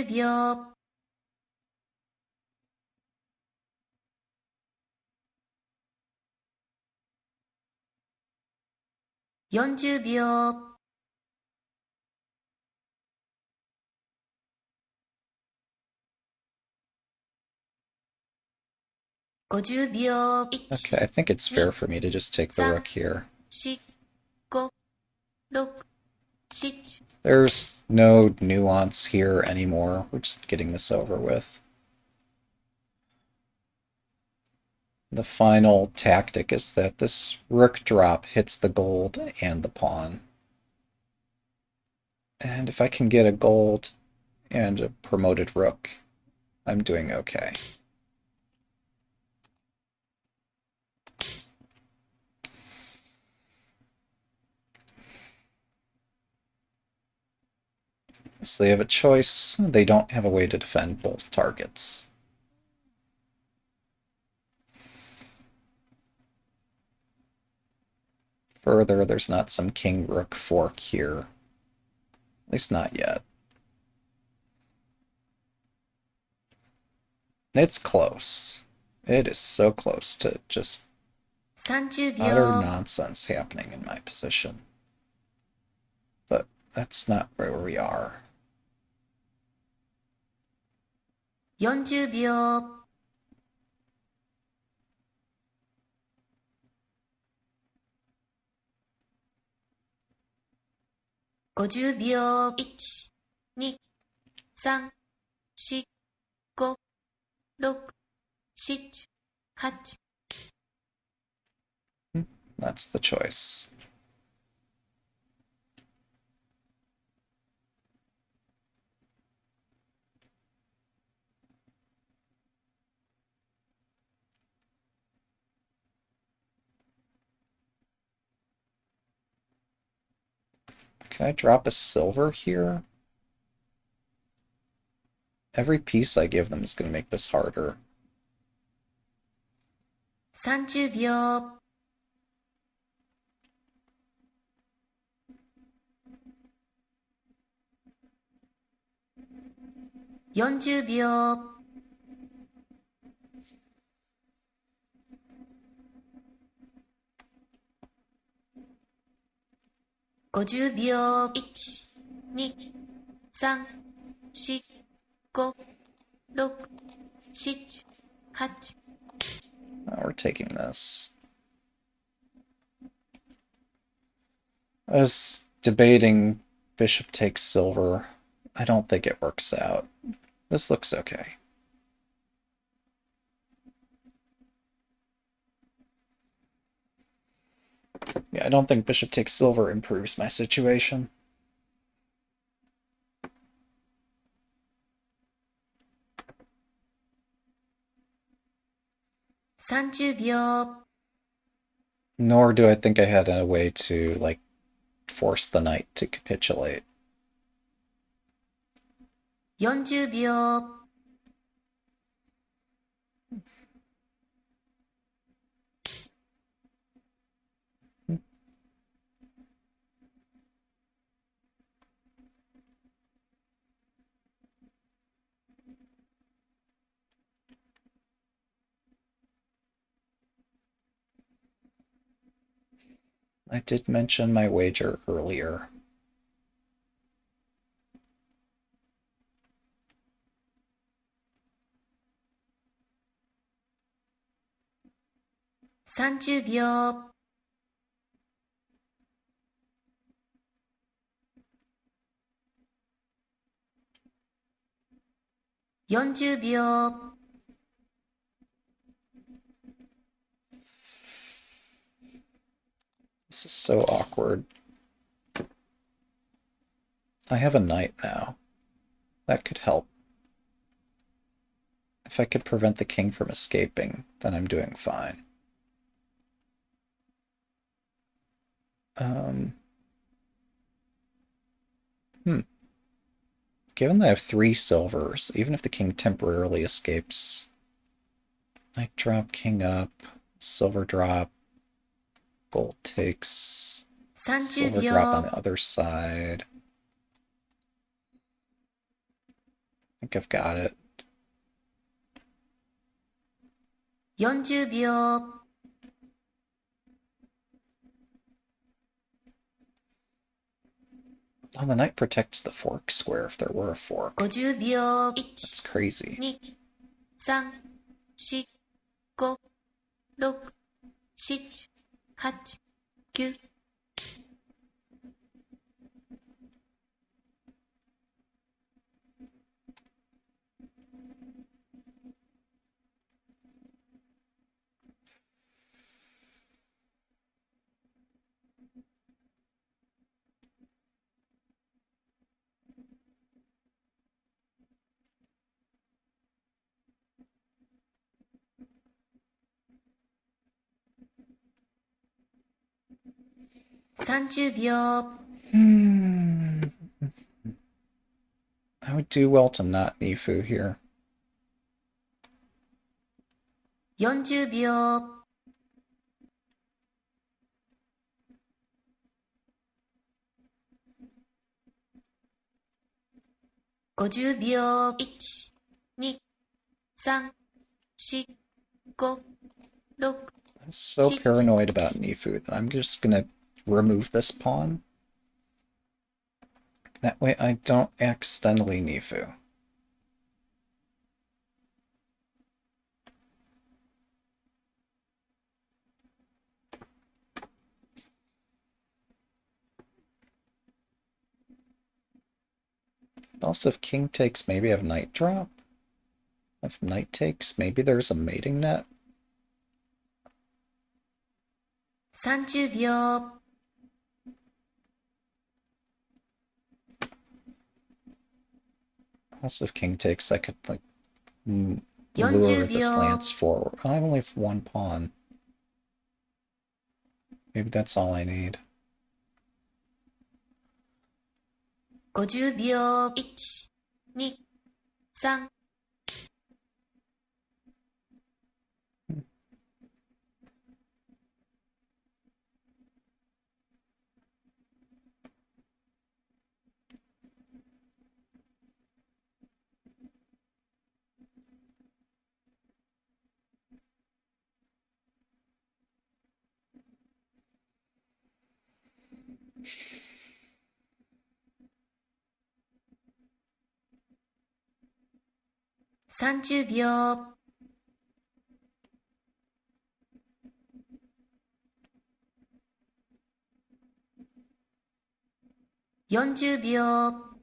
[SPEAKER 2] 秒、40秒、50秒、
[SPEAKER 1] okay, I think it's fair for me to just take the rook here.
[SPEAKER 2] 4、5、6、7。There's
[SPEAKER 1] no nuance here anymore. We're just getting this over with. The final tactic is that this rook drop hits the gold and the pawn. And if I can get a gold and a promoted rook, I'm doing okay. So they have a choice. They don't have a way to defend both targets. Further, there's not some king-rook fork here. At least not yet. It's close. It is so close to just
[SPEAKER 2] 30
[SPEAKER 1] utter
[SPEAKER 2] 秒、
[SPEAKER 1] nonsense happening in my position. But that's not where we are.
[SPEAKER 2] 40秒、50秒、1、2、3、4、5、6、7、8。
[SPEAKER 1] That's the choice. Can I drop a silver here? Every piece I give them is going to make this harder.
[SPEAKER 2] 30秒、40秒、50秒、1、2、3、4、5、6、7、8。
[SPEAKER 1] Oh, we're taking this. I was debating bishop takes silver. I don't think it works out. This looks okay. Yeah, I don't think bishop takes silver improves my situation.
[SPEAKER 2] 30秒、
[SPEAKER 1] Nor do I think I had a way to, like, force the knight to capitulate.
[SPEAKER 2] 40秒、
[SPEAKER 1] I did mention my wager earlier.
[SPEAKER 2] 30秒、40秒、
[SPEAKER 1] This is so awkward. I have a knight now. That could help. If I could prevent the king from escaping, then I'm doing fine. Given that I have 3 silvers, even if the king temporarily escapes, knight drop, king up, silver drop, gold takes, silver drop on the
[SPEAKER 2] 30秒
[SPEAKER 1] other side. I think I've got it.
[SPEAKER 2] 40秒
[SPEAKER 1] Oh, the knight protects the fork square if there were a fork.
[SPEAKER 2] 50秒
[SPEAKER 1] That's crazy.
[SPEAKER 2] 1、2、3、4、5、6、7、8、9。30秒
[SPEAKER 1] I would do well to not Nifu here.
[SPEAKER 2] 40秒 50秒 1、2、3、4、5、6、I'm
[SPEAKER 1] so
[SPEAKER 2] 7。paranoid
[SPEAKER 1] about Nifu that I'm just gonna remove this pawn. That way I don't accidentally Nifu. Also, if king takes, maybe I have knight drop. If knight takes, maybe there's a mating net.
[SPEAKER 2] 30秒
[SPEAKER 1] Also, if king takes, I could, like, lure
[SPEAKER 2] 40
[SPEAKER 1] this
[SPEAKER 2] 秒
[SPEAKER 1] lance forward. I only have 1 pawn. Maybe that's all I need.
[SPEAKER 2] 50秒 1、2、3。30秒 40秒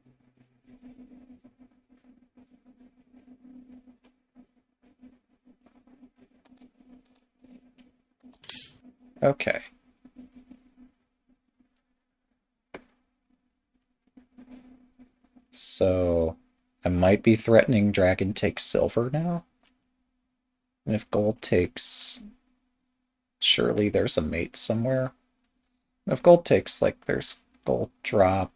[SPEAKER 1] Okay. So, I might be threatening dragon takes silver now. And if gold takes, surely there's a mate somewhere. If gold takes, like, there's gold drop.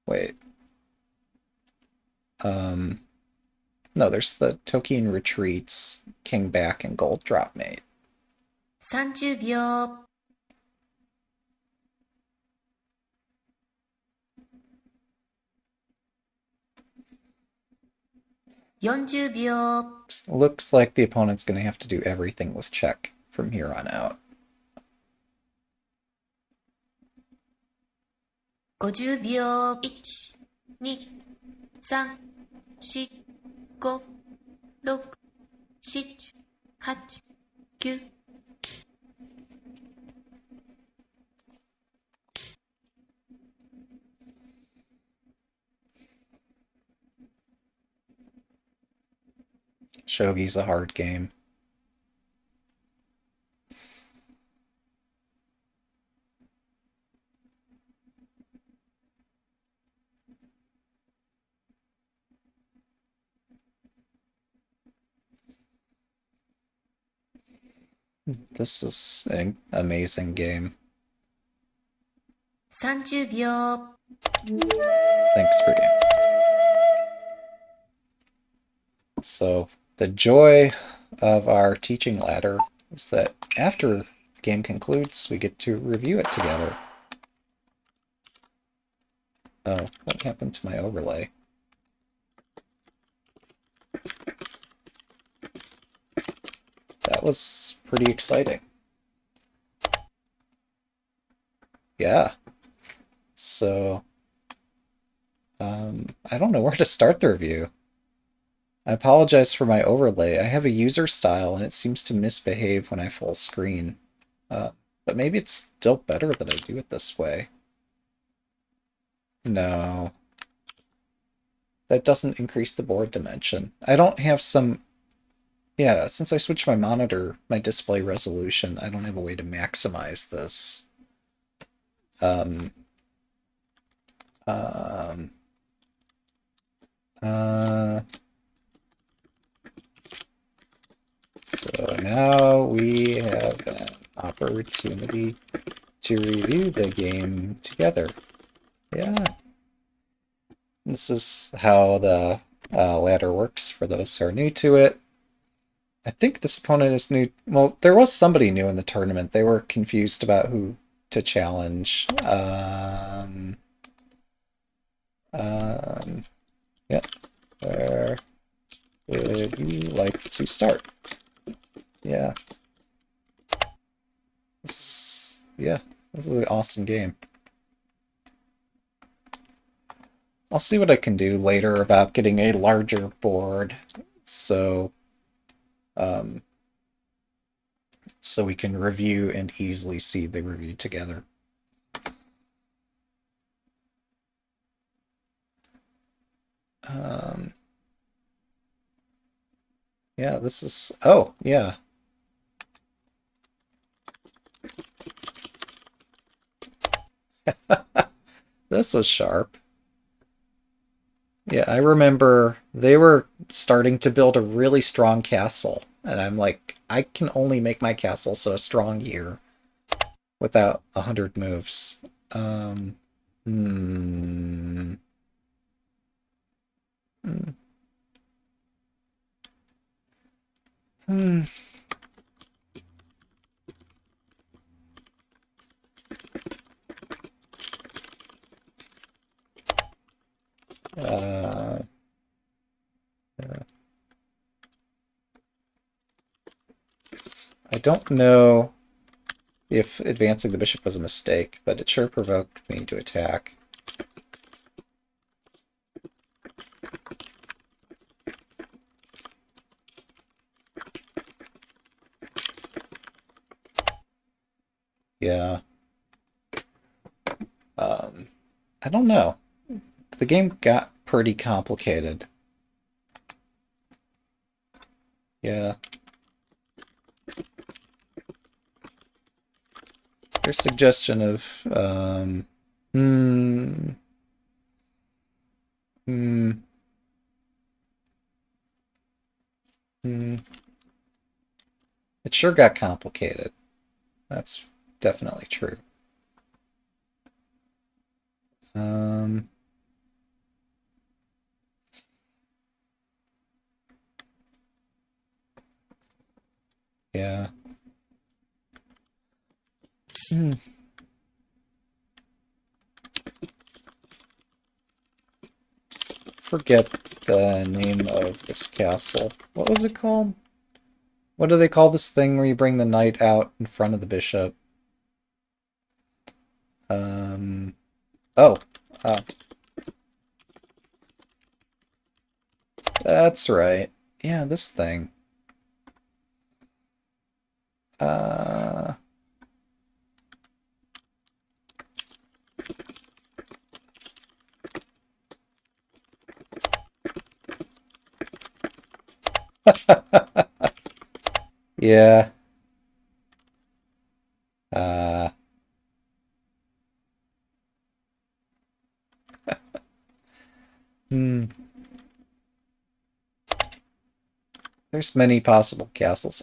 [SPEAKER 1] Wait. No, there's the Tokin retreats, king back, and gold drop mate.
[SPEAKER 2] 30秒 40秒
[SPEAKER 1] Looks like the opponent's going to have to do everything with check from here on out.
[SPEAKER 2] 50秒 1、2、3、4、5、6、7、8、9。Shogi's
[SPEAKER 1] a hard game. This is an amazing game.
[SPEAKER 2] 30秒
[SPEAKER 1] Thanks, Rudy. So, the joy of our teaching ladder is that after the game concludes, we get to review it together. Oh, what happened to my overlay? That was pretty exciting. Yeah. So, I don't know where to start the review. I apologize for my overlay. I have a user style and it seems to misbehave when I full screen. But maybe it's still better that I do it this way. No. That doesn't increase the board dimension. I don't have some... Yeah, since I switched my monitor, my display resolution, I don't have a way to maximize this. Um, um, so now we have an opportunity to review the game together. Yeah. This is how the ladder works for those who are new to it. I think this opponent is new. Well, there was somebody new in the tournament. They were confused about who to challenge. Yeah. Where would you like to start? Yeah. This is an awesome game. I'll see what I can do later about getting a larger board, so so we can review and easily see the review together. Yeah, this is... Oh, yeah. This was sharp. Yeah, I remember they were starting to build a really strong castle, and I'm like, I can only make my castle so strong here without 100 moves. Hmm. Hmm. Hmm. Uh, I don't know if advancing the bishop was a mistake, but it sure provoked me to attack. Yeah. I don't know. The game got pretty complicated. Yeah. Their suggestion of, hmm, hmm, hmm. It sure got complicated. That's definitely true. Um, yeah. Hmm. Forget the name of this castle. What was it called? What do they call this thing where you bring the knight out in front of the bishop? Oh, uh, that's right. Yeah, this thing. Uh, yeah. Uh, hmm. There's many possible castles.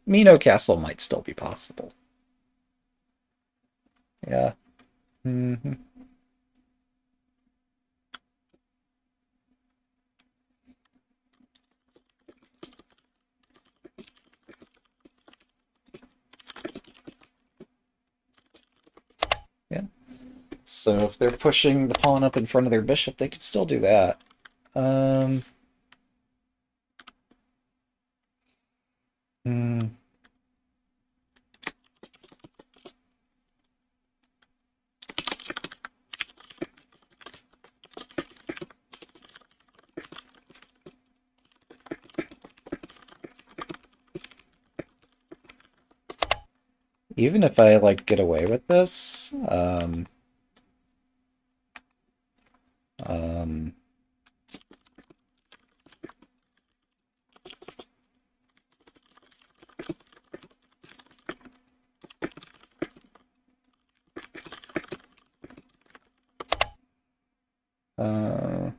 [SPEAKER 1] Mino Castle might still be possible. Yeah. Hmm. Yeah. So if they're pushing the pawn up in front of their bishop, they could still do that. Um, hmm. Even if I like get away with this, um, uh,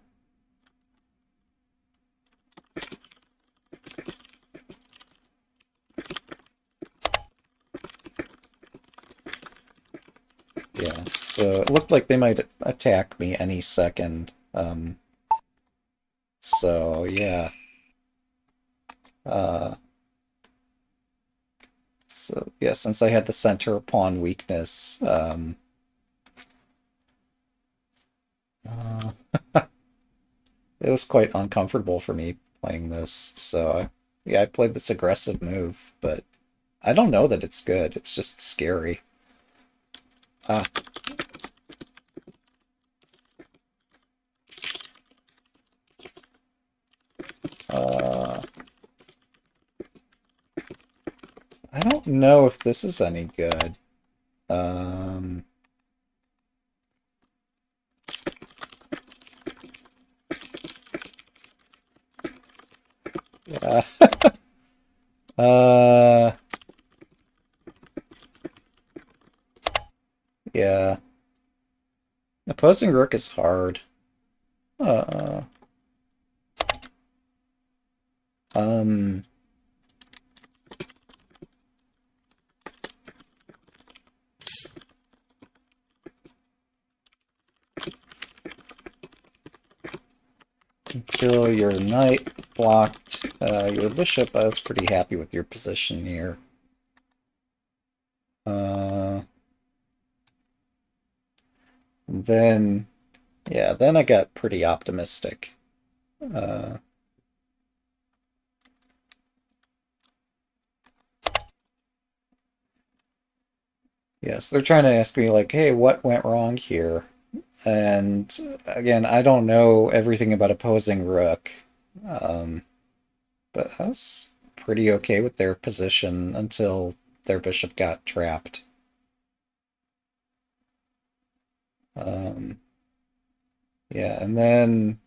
[SPEAKER 1] yeah. So it looked like they might attack me any second. So yeah. Uh, so yeah, since I had the center pawn weakness, uh, it was quite uncomfortable for me playing this. So yeah, I played this aggressive move, but I don't know that it's good. It's just scary. Ah, uh, I don't know if this is any good. Um, yeah. Uh, yeah. Opposing rook is hard. Uh, um, until your knight blocked your bishop, I was pretty happy with your position here. Uh, then, yeah, then I got pretty optimistic. Uh, yes, they're trying to ask me, like, hey, what went wrong here? And again, I don't know everything about opposing rook, um, but I was pretty okay with their position until their bishop got trapped. Um, yeah, and then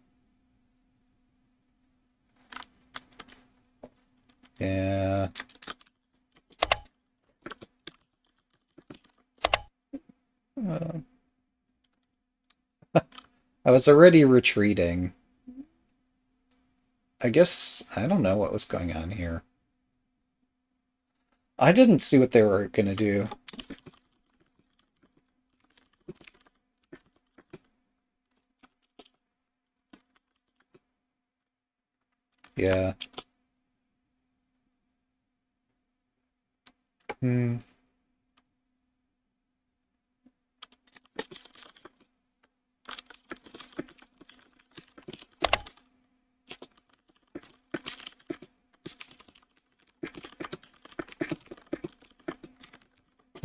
[SPEAKER 1] yeah, uh, I was already retreating. I guess I don't know what was going on here. I didn't see what they were gonna do. Yeah. Hmm.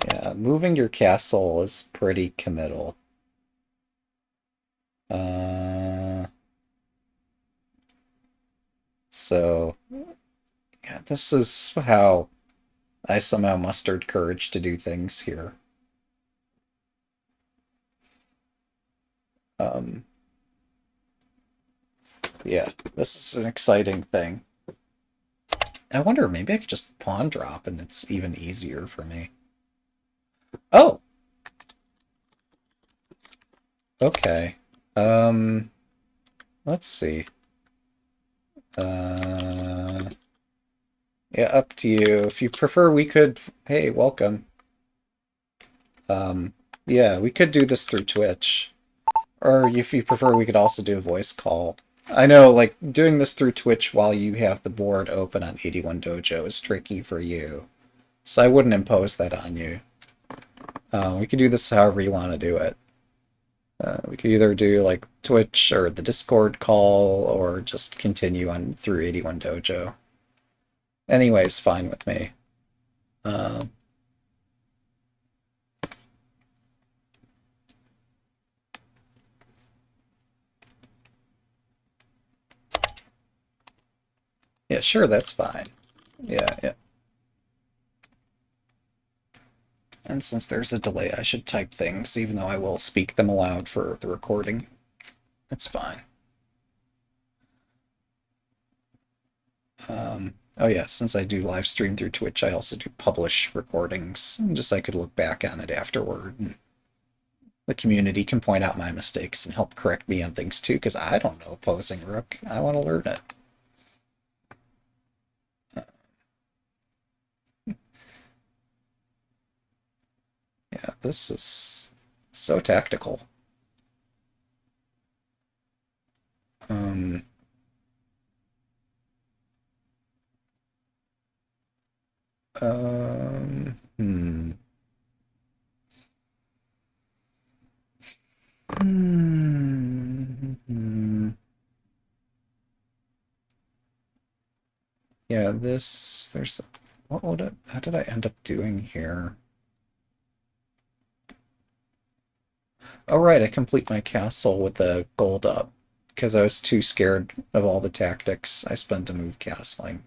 [SPEAKER 1] Yeah, moving your castle is pretty committal. Uh, so yeah, this is how I somehow mustered courage to do things here. Um, yeah, this is an exciting thing. I wonder, maybe I could just pawn drop and it's even easier for me. Oh, okay. Um, let's see. Uh, Yeah, up to you. If you prefer, we could... Hey, welcome. Yeah, we could do this through Twitch. Or if you prefer, we could also do a voice call. I know, like, doing this through Twitch while you have the board open on 81 Dojo is tricky for you. So I wouldn't impose that on you. We could do this however you want to do it. We could either do, like, Twitch or the Discord call, or just continue on through 81 Dojo. Anyways, fine with me. Uh, yeah, sure, that's fine. Yeah, yeah. And since there's a delay, I should type things, even though I will speak them aloud for the recording. That's fine. Oh yeah, since I do live stream through Twitch, I also do publish recordings, just so I could look back on it afterward. And the community can point out my mistakes and help correct me on things too, because I don't know opposing rook. I want to learn it. Yeah, this is so tactical. Um, hmm. Hmm. Yeah, there's, how did I end up doing here? Oh, right, I complete my castle with the gold up, because I was too scared of all the tactics I spent to move castling.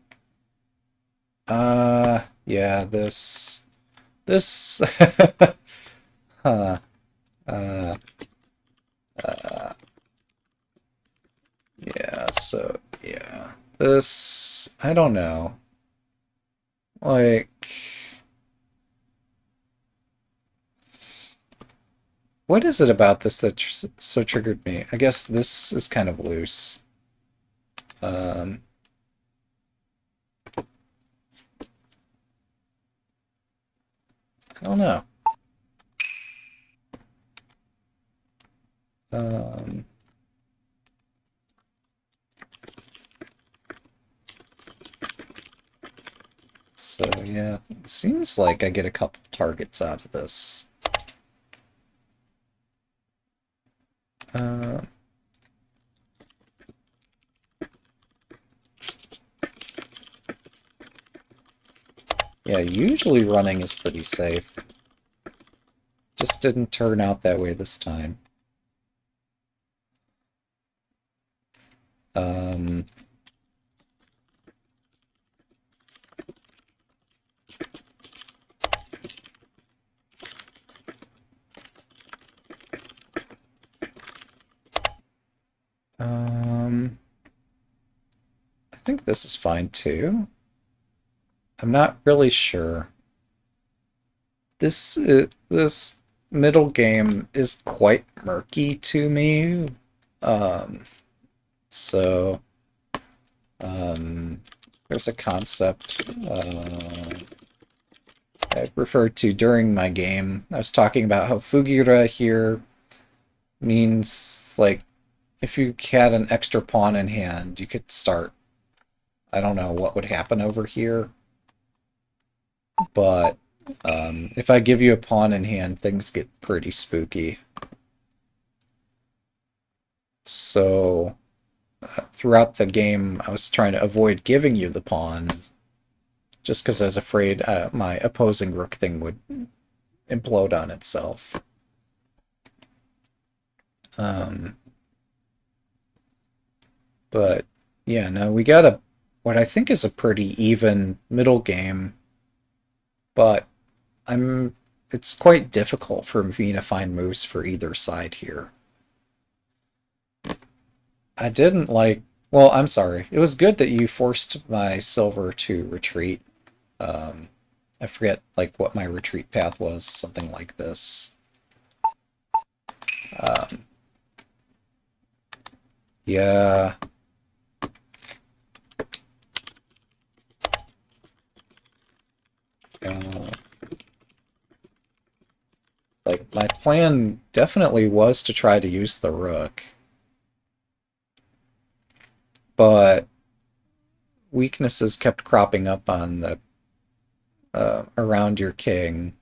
[SPEAKER 1] Yeah, this, huh, uh, uh, yeah, so, yeah, I don't know, like, what is it about this that so triggered me? I guess this is kind of loose. Um, I don't know. Um, so yeah, it seems like I get a couple targets out of this. Uh, yeah, usually running is pretty safe. Just didn't turn out that way this time. Um, um, I think this is fine too. I'm not really sure. This middle game is quite murky to me. Um, so there's a concept I referred to during my game. I was talking about how Fugira here means, like, if you had an extra pawn in hand, you could start. I don't know what would happen over here, but if I give you a pawn in hand, things get pretty spooky. So throughout the game, I was trying to avoid giving you the pawn, just because I was afraid my opposing rook thing would implode on itself. Um, but yeah, no, we got what I think is a pretty even middle game, but it's quite difficult for me to find moves for either side here. I didn't like, well, I'm sorry. It was good that you forced my silver to retreat. Um, I forget like what my retreat path was, something like this. Um, yeah. Uh, like, my plan definitely was to try to use the rook, but weaknesses kept cropping up on the around your king.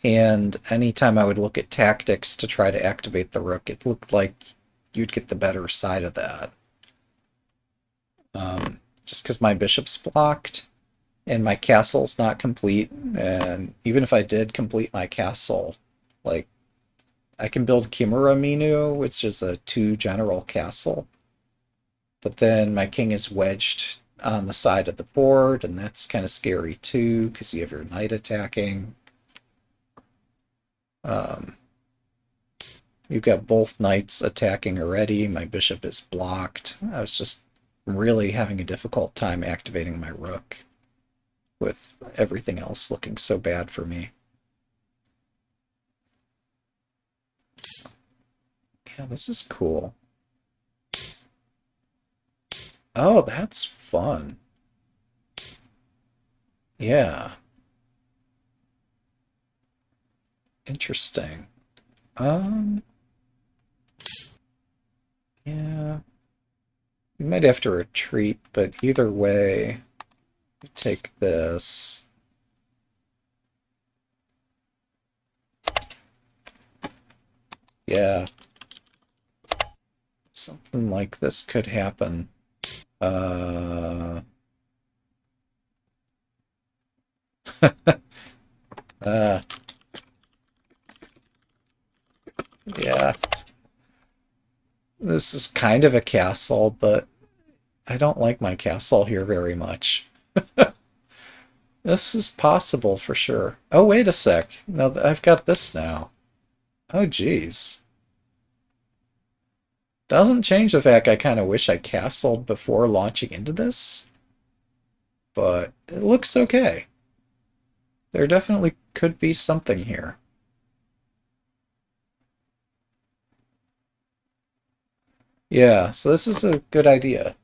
[SPEAKER 1] And anytime I would look at tactics to try to activate the rook, it looked like you'd get the better side of that. Just because my bishop's blocked and my castle's not complete, and even if I did complete my castle, like, I can build Kimura Minu, which is a 2-general castle, but then my king is wedged on the side of the board, and that's kind of scary too, because you have your knight attacking. Um, you've got both knights attacking already. My bishop is blocked. I was just really having a difficult time activating my rook with everything else looking so bad for me. Yeah, this is cool. Oh, that's fun. Yeah. Interesting. Um, yeah. You might have to retreat, but either way, take this. Yeah. Something like this could happen. Uh, uh, yeah. This is kind of a castle, but I don't like my castle here very much. This is possible for sure. Oh, wait a sec. No, I've got this now. Oh, geez. Doesn't change the fact I kind of wish I castled before launching into this, but it looks okay. There definitely could be something here. Yeah, so this is a good idea.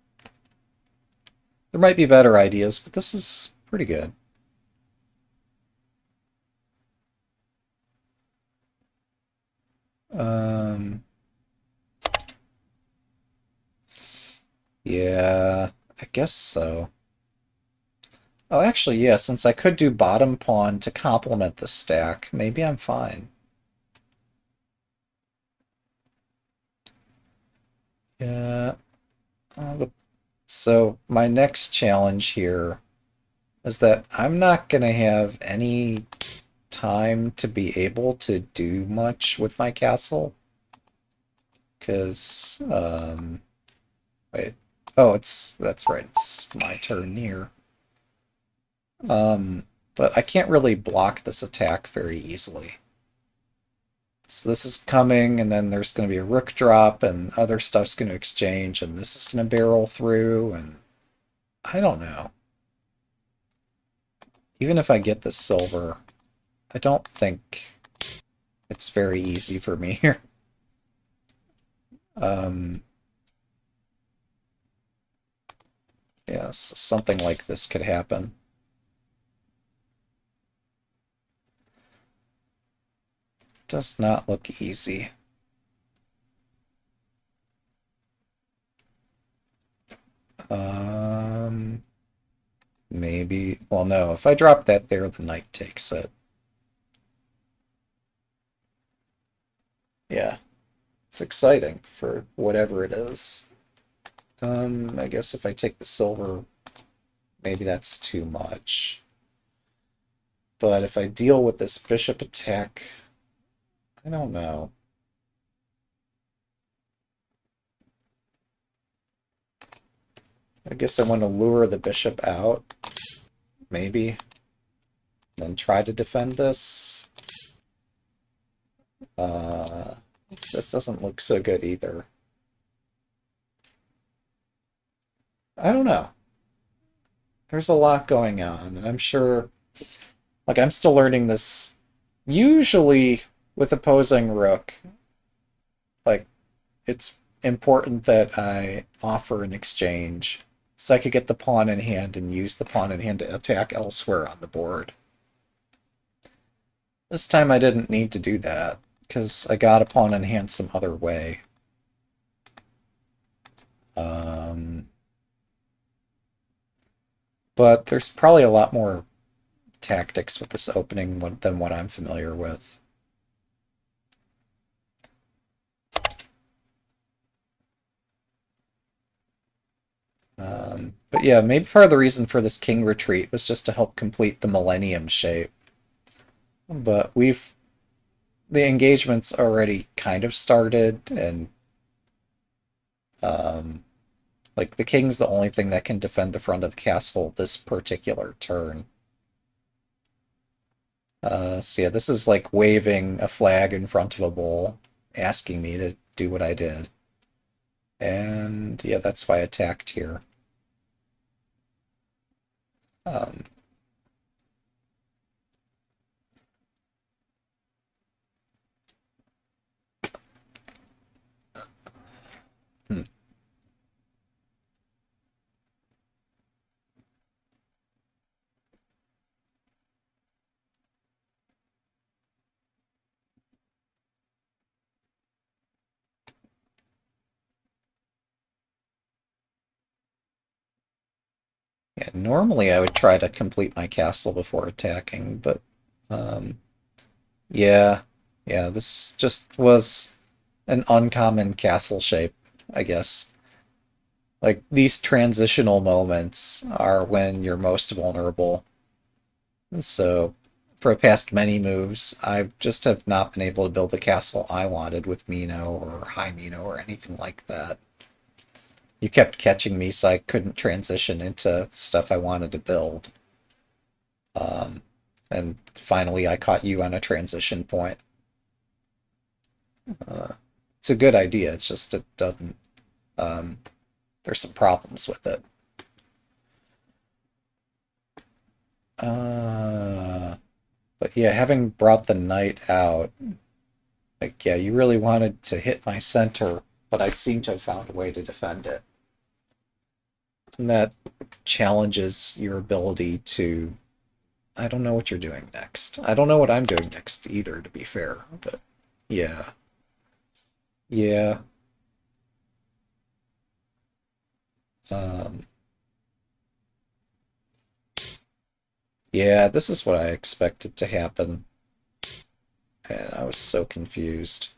[SPEAKER 1] There might be better ideas, but this is pretty good. Um, yeah, I guess so. Oh, actually, yeah, since I could do bottom pawn to complement the stack, maybe I'm fine. Yeah. So my next challenge here is that I'm not going to have any time to be able to do much with my castle. Because, wait. Oh, that's right, it's my turn here. But I can't really block this attack very easily. So this is coming, and then there's going to be a rook drop, and other stuff's going to exchange, and this is going to barrel through, and I don't know. Even if I get this silver, I don't think it's very easy for me here. Um, yes, something like this could happen. Does not look easy. Maybe, well, no, if I drop that there, the knight takes it. Yeah, it's exciting for whatever it is. I guess if I take the silver, maybe that's too much. But if I deal with this bishop attack, I don't know. I guess I want to lure the bishop out, maybe, then try to defend this. This doesn't look so good either. I don't know. There's a lot going on, and I'm sure, like, I'm still learning this. Usually, with opposing rook, like, it's important that I offer an exchange so I could get the pawn in hand and use the pawn in hand to attack elsewhere on the board. This time I didn't need to do that, because I got a pawn in hand some other way. But there's probably a lot more tactics with this opening than what I'm familiar with. But yeah, maybe part of the reason for this king retreat was just to help complete the Millennium shape. But the engagement's already kind of started, and like the king's the only thing that can defend the front of the castle this particular turn. So yeah, this is like waving a flag in front of a bull, asking me to do what I did. And yeah, that's why I attacked here. Um, hmm. Yeah, normally I would try to complete my castle before attacking, but um, yeah, yeah, this just was an uncommon castle shape, I guess. Like, these transitional moments are when you're most vulnerable. So, for the past many moves, I just have not been able to build the castle I wanted with Mino or High Mino or anything like that. You kept catching me, so I couldn't transition into stuff I wanted to build. Um, and finally, I caught you on a transition point. Uh, it's a good idea, it's just it doesn't. Um, there's some problems with it. Uh, but yeah, having brought the knight out, like, yeah, you really wanted to hit my center, but I seem to have found a way to defend it. And that challenges your ability to. I don't know what you're doing next. I don't know what I'm doing next either, to be fair, but yeah. Yeah. Um, yeah, this is what I expected to happen, and I was so confused.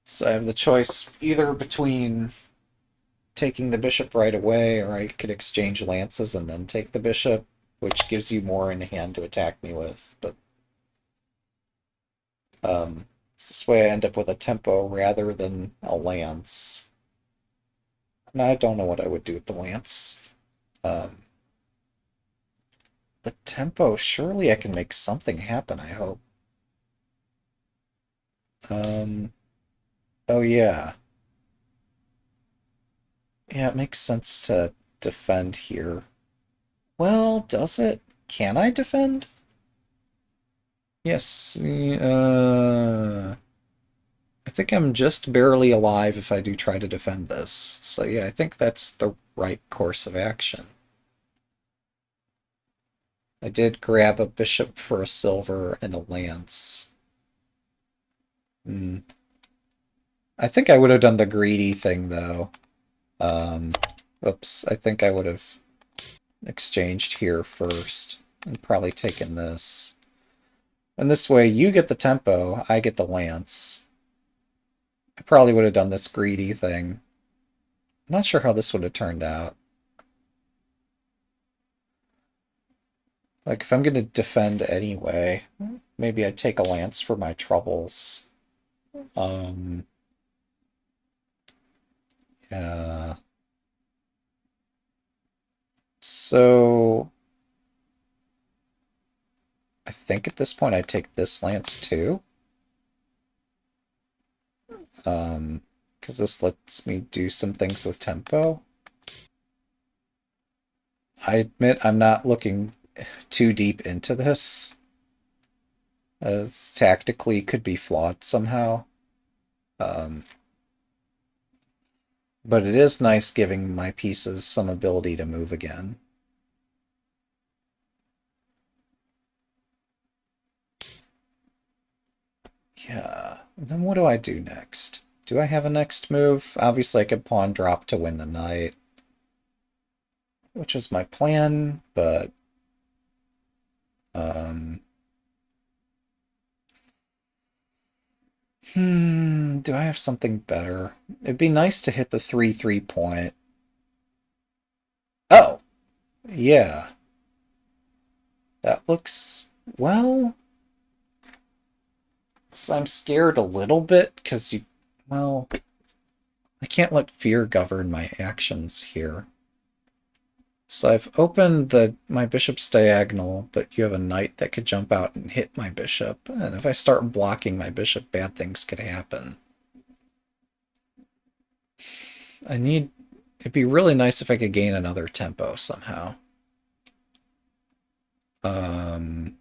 [SPEAKER 1] So I have the choice either between taking the bishop right away, or I could exchange lances and then take the bishop, which gives you more in hand to attack me with. But this way I end up with a tempo rather than a lance. And I don't know what I would do with the lance. Um, the tempo, surely I can make something happen, I hope. Um, oh yeah. Yeah, it makes sense to defend here. Well, does it? Can I defend? Yes. I think I'm just barely alive if I do try to defend this. So yeah, I think that's the right course of action. I did grab a bishop for a silver and a lance. Hmm. I think I would have done the greedy thing, though. Um, Oops, I think I would have exchanged here first and probably taken this. And this way, you get the tempo, I get the lance. I probably would have done this greedy thing. I'm not sure how this would have turned out. Like, if I'm going to defend anyway, maybe I'd take a lance for my troubles. Um, yeah. So, I think at this point I'd take this lance too. Because this lets me do some things with tempo. I admit I'm not looking too deep into this, as tactically could be flawed somehow. Um, but it is nice giving my pieces some ability to move again. Yeah. Then what do I do next? Do I have a next move? Obviously, I could pawn drop to win the knight, which was my plan, but um, do I have something better? It'd be nice to hit the 3-3 point. Oh, yeah. That looks, well, so I'm scared a little bit because well, I can't let fear govern my actions here. So I've opened my bishop's diagonal, but you have a knight that could jump out and hit my bishop. And if I start blocking my bishop, bad things could happen. It'd be really nice if I could gain another tempo somehow. Um,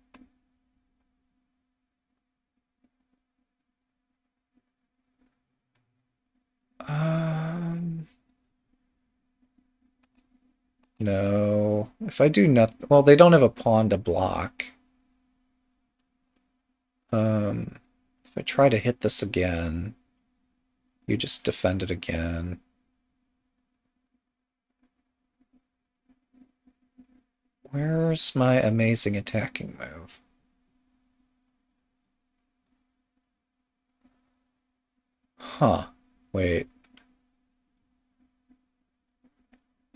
[SPEAKER 1] um, no. If I do nothing, well, they don't have a pawn to block. If I try to hit this again, you just defend it again. Where's my amazing attacking move? Huh. Wait.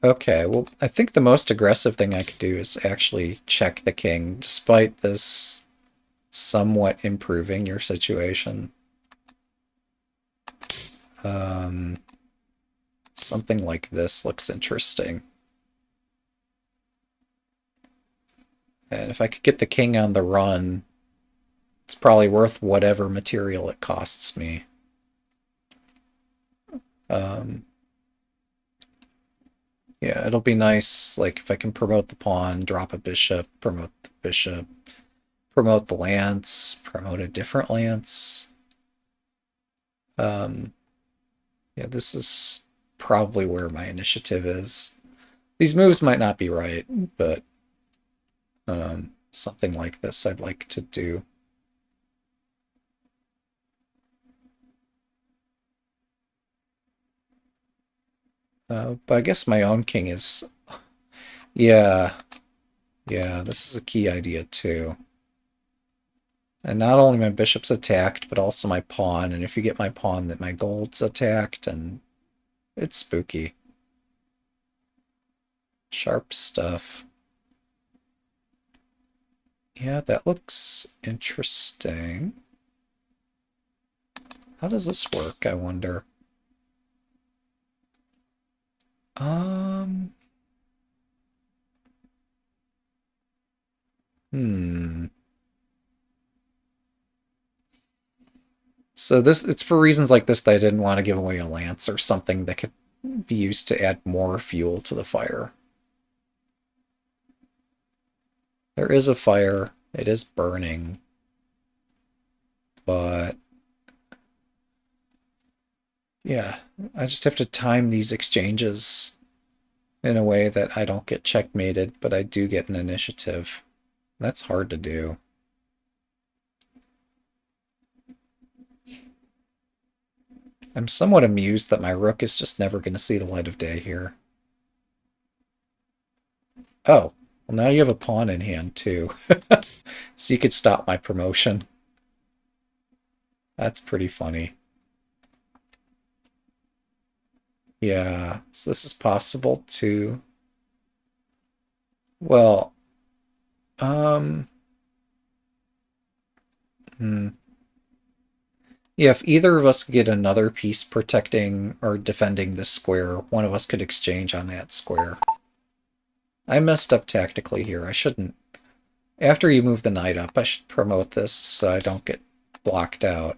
[SPEAKER 1] Okay, well, I think the most aggressive thing I could do is actually check the king, despite this somewhat improving your situation. Something like this looks interesting. And if I could get the king on the run, it's probably worth whatever material it costs me. Yeah, it'll be nice, like, if I can promote the pawn, drop a bishop, promote the bishop, promote the lance, promote a different lance. Yeah, this is probably where my initiative is. These moves might not be right, but something like this I'd like to do. But I guess my own king is... Yeah, this is a key idea too. And not only my bishop's attacked, but also my pawn. And if you get my pawn, that my gold's attacked, and it's spooky. Sharp stuff. Yeah, that looks interesting. How does this work, I wonder? Hmm. So it's for reasons like this that I didn't want to give away a lance or something that could be used to add more fuel to the fire. There is a fire. It is burning. But yeah, I just have to time these exchanges in a way that I don't get checkmated, but I do get an initiative. That's hard to do. I'm somewhat amused that my rook is just never going to see the light of day here. Oh, well now you have a pawn in hand too. So you could stop my promotion. That's pretty funny. Yeah, so this is possible too. Well, hmm. Yeah, if either of us get another piece protecting or defending this square, one of us could exchange on that square. I messed up tactically here. I shouldn't. After you move the knight up, I should promote this so I don't get blocked out.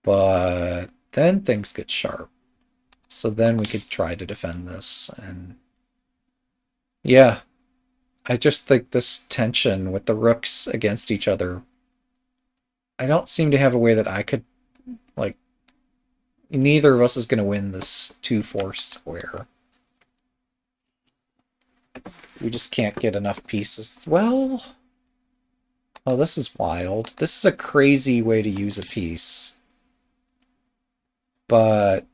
[SPEAKER 1] But then things get sharp. So then we could try to defend this. And yeah, I just think this tension with the rooks against each other I don't seem to have a way that I could, like, neither of us is going to win this 2-4 square. We just can't get enough pieces. Well, oh, this is wild. This is a crazy way to use a piece. But,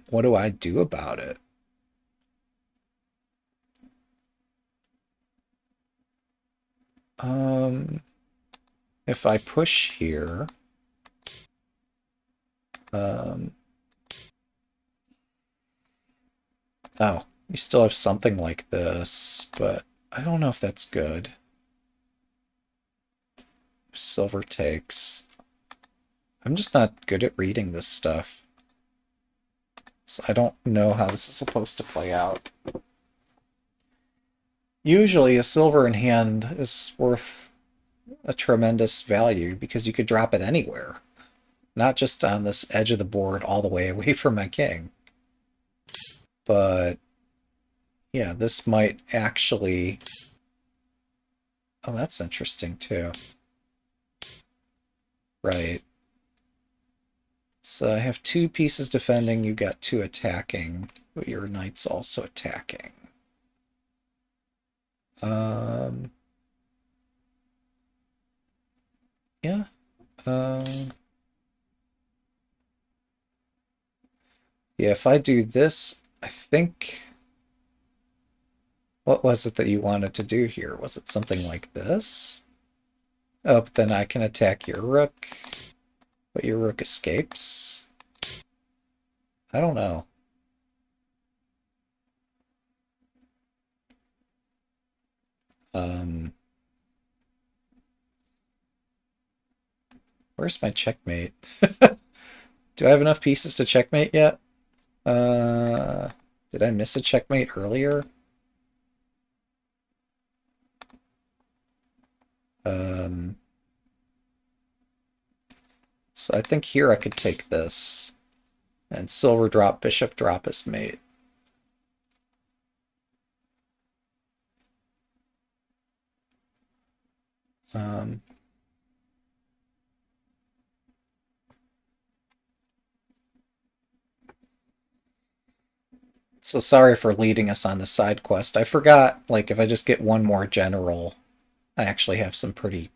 [SPEAKER 1] what do I do about it? If I push here, oh, you still have something like this, but I don't know if that's good. Silver takes. I'm just not good at reading this stuff. So I don't know how this is supposed to play out. Usually a silver in hand is worth a tremendous value because you could drop it anywhere. Not just on this edge of the board all the way away from my king. But yeah, this might actually... Oh, that's interesting too. Right. So I have 2 pieces defending, you got 2 attacking, but your knight's also attacking. Yeah. Yeah, if I do this, I think... What was it that you wanted to do here? Was it something like this? Oh, but then I can attack your rook, but your rook escapes? I don't know. Where's my checkmate? Do I have enough pieces to checkmate yet? Did I miss a checkmate earlier? So I think here I could take this and silver drop, bishop drop as mate. So sorry for leading us on the side quest. I forgot, like, if I just get one more general, I actually have some pretty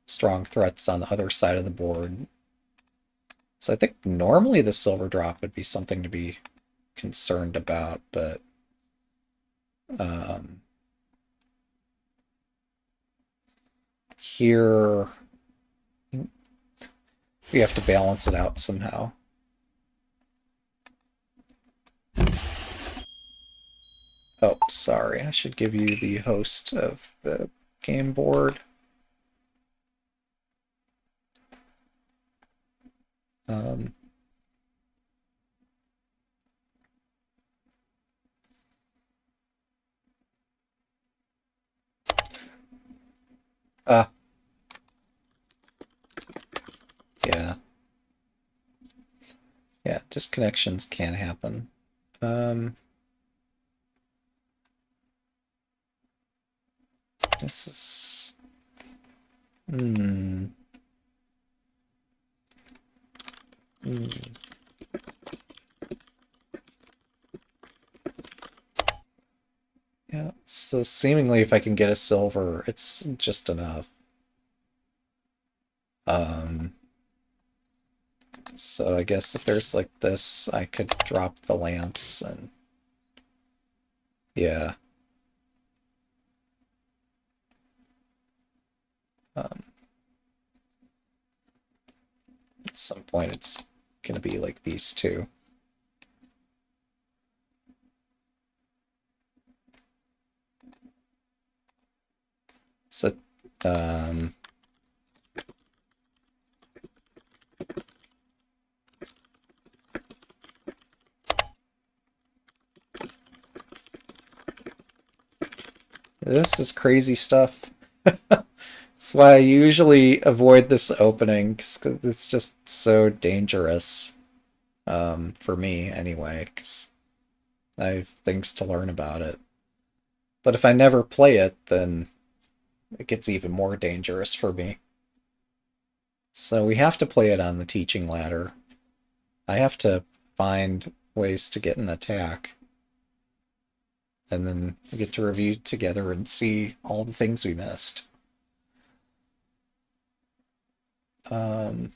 [SPEAKER 1] strong threats on the other side of the board. So I think normally the silver drop would be something to be concerned about, but here we have to balance it out somehow. Oh, sorry. I should give you the host of the game board. Yeah. Yeah, disconnections can happen. This is... Yeah, so seemingly if I can get a silver, it's just enough. So I guess if there's like this, I could drop the lance and... Yeah. At some point it's gonna be like these two. So, this is crazy stuff. That's why I usually avoid this opening, because it's just so dangerous. For me, anyway, because I have things to learn about it. But if I never play it, then it gets even more dangerous for me. So we have to play it on the teaching ladder. I have to find ways to get an attack. And then we get to review together and see all the things we missed. Um,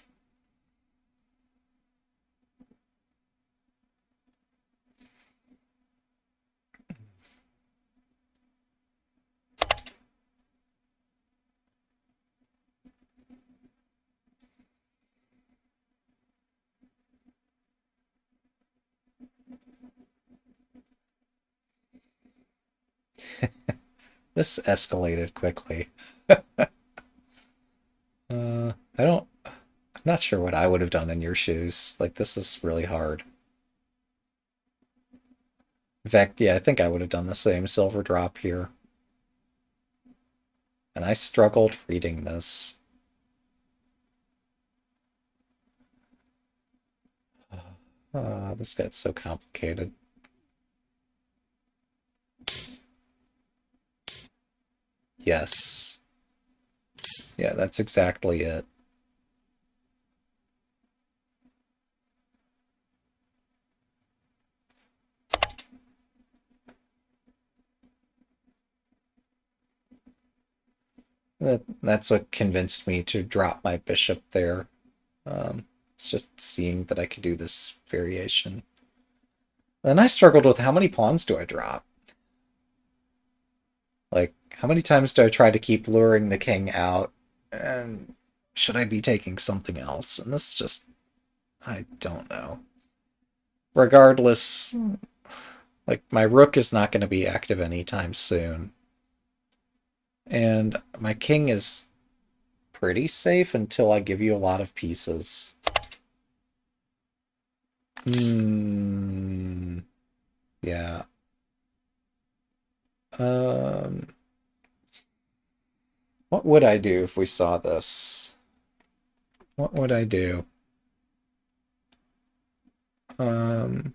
[SPEAKER 1] this escalated quickly. I don't. I'm not sure what I would have done in your shoes. Like, this is really hard. In fact, yeah, I think I would have done the same silver drop here. And I struggled reading this. This got so complicated. Yes. Yeah, that's exactly it. That's what convinced me to drop my bishop there. It's just seeing that I could do this variation. Then I struggled with how many pawns do I drop? Like, how many times do I try to keep luring the king out? And should I be taking something else? And this is just, I don't know. Regardless, like, my rook is not going to be active anytime soon. And my king is pretty safe until I give you a lot of pieces. Yeah. Um, what would I do if we saw this? What would I do? Because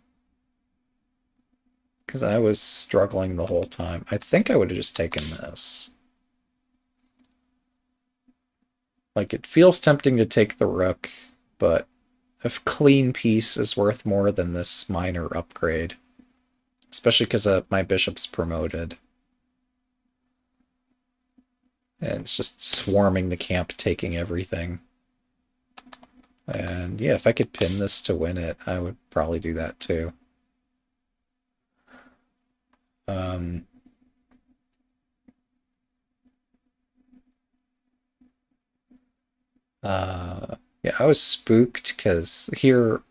[SPEAKER 1] I was struggling the whole time. I think I would have just taken this. Like, it feels tempting to take the rook, but a clean piece is worth more than this minor upgrade. Especially because my bishop's promoted. And it's just swarming the camp, taking everything. And yeah, if I could pin this to win it, I would probably do that too. Yeah, I was spooked because here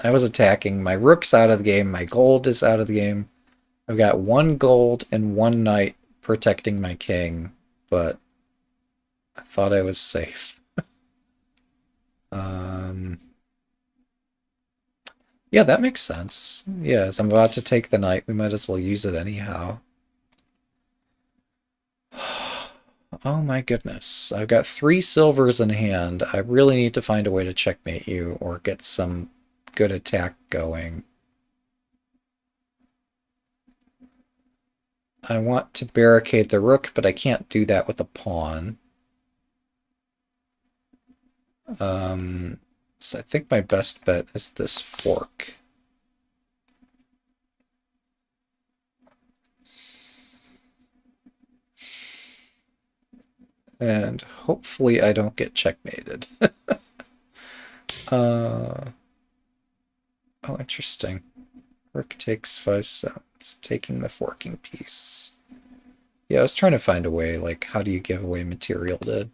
[SPEAKER 1] I was attacking. My rook's out of the game. My gold is out of the game. I've got one gold and one knight protecting my king, but I thought I was safe. Yeah, that makes sense. Yeah, as I'm about to take the knight, we might as well use it anyhow. Oh my goodness. I've got 3 silvers in hand. I really need to find a way to checkmate you or get some good attack going. I want to barricade the rook, but I can't do that with a pawn. So I think my best bet is this fork. And hopefully I don't get checkmated. Oh, interesting. Rook takes 5 sounds, taking the forking piece. Yeah, I was trying to find a way, like, how do you give away material to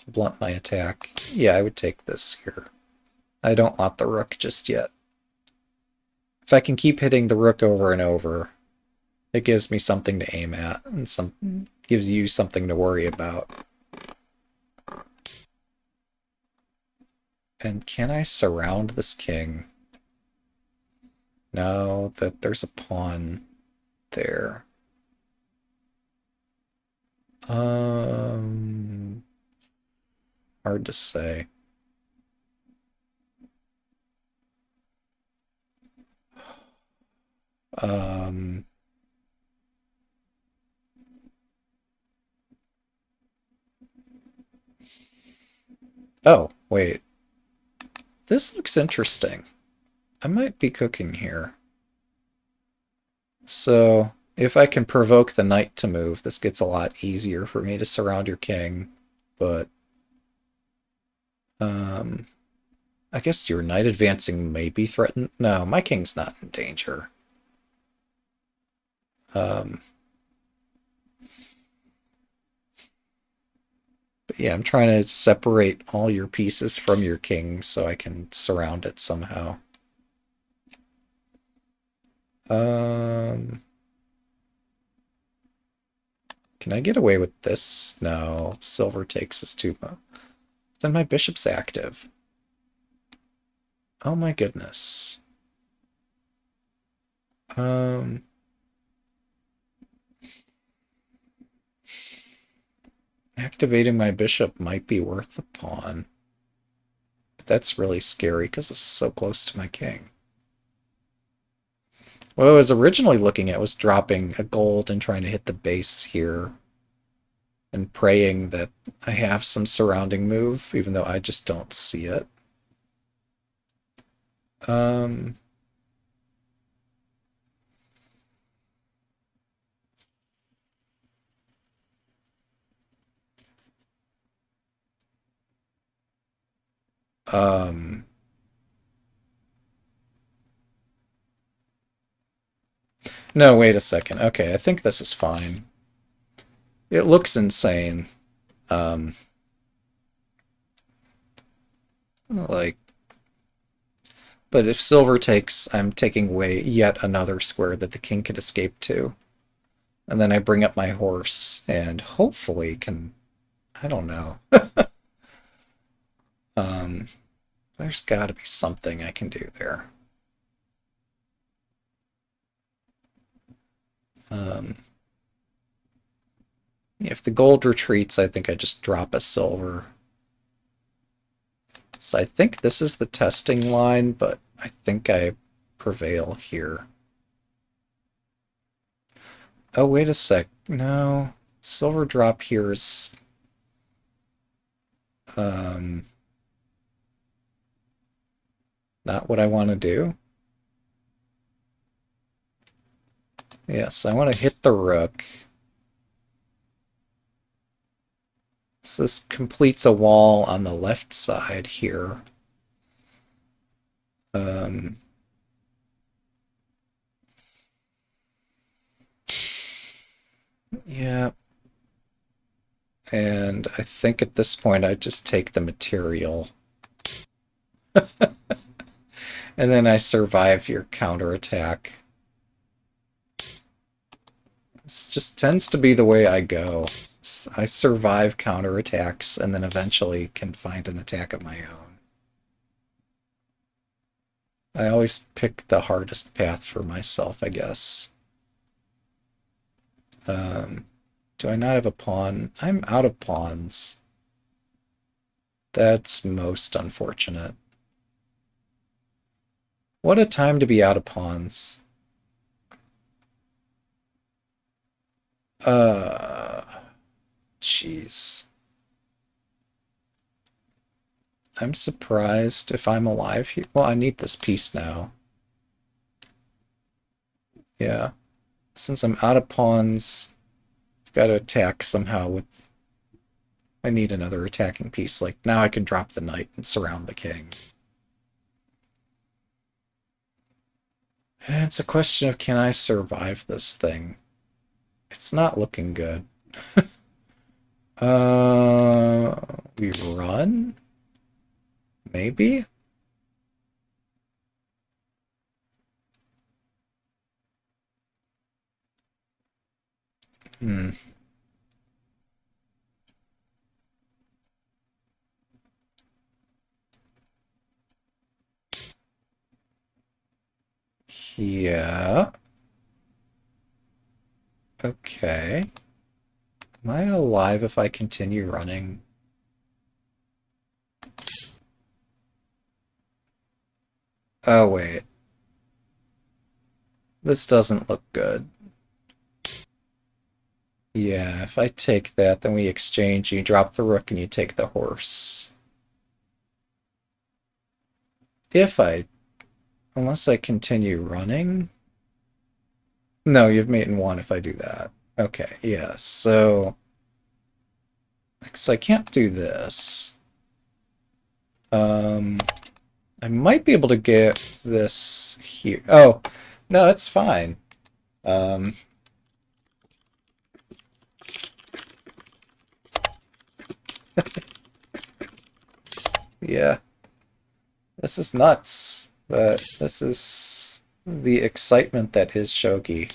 [SPEAKER 1] blunt my attack? Yeah, I would take this here. I don't want the rook just yet. If I can keep hitting the rook over and over, it gives me something to aim at, and gives you something to worry about. And can I surround this king? No, that there's a pawn there. Hard to say. Um, Oh, wait. This looks interesting. I might be cooking here. So, if I can provoke the knight to move, this gets a lot easier for me to surround your king. But, um, I guess your knight advancing may be threatened. No, my king's not in danger. Um, but yeah, I'm trying to separate all your pieces from your king so I can surround it somehow. Um, can I get away with this? No, silver takes us too much. Then my bishop's active. Oh my goodness. Um, activating my bishop might be worth the pawn. But that's really scary because this is so close to my king. What I was originally looking at was dropping a gold and trying to hit the base here and praying that I have some surrounding move, even though I just don't see it. Um, um, no, wait a second. Okay, I think this is fine. It looks insane. Um, like, but if silver takes, I'm taking away yet another square that the king could escape to. And then I bring up my horse and hopefully can, I don't know. Um, there's got to be something I can do there. Um, if the gold retreats, I think I just drop a silver. So I think this is the testing line, but I think I prevail here. Oh, wait a sec. No. Silver drop here is... Um, not what I want to do. Yes, I want to hit the rook. So this completes a wall on the left side here. Um, yeah. And I think at this point I just take the material. And then I survive your counterattack. This just tends to be the way I go. I survive counterattacks and then eventually can find an attack of my own. I always pick the hardest path for myself, I guess. Do I not have a pawn? I'm out of pawns. That's most unfortunate. What a time to be out of pawns. Jeez. I'm surprised if I'm alive here. Well, I need this piece now. Yeah. Since I'm out of pawns, I've got to attack somehow with... I need another attacking piece. Like, now I can drop the knight and surround the king. It's a question of can I survive this thing? It's not looking good. Uh, we run? Maybe? Hmm. Yeah. Okay. Am I alive if I continue running? Oh, wait. This doesn't look good. Yeah, if I take that, then we exchange. You drop the rook and you take the horse. unless I continue running. No, you've mate in one if I do that. Okay, yeah, so, because I can't do this. I might be able to get this here. Oh, no, it's fine. Um, yeah, this is nuts, but this is the excitement that is shogi.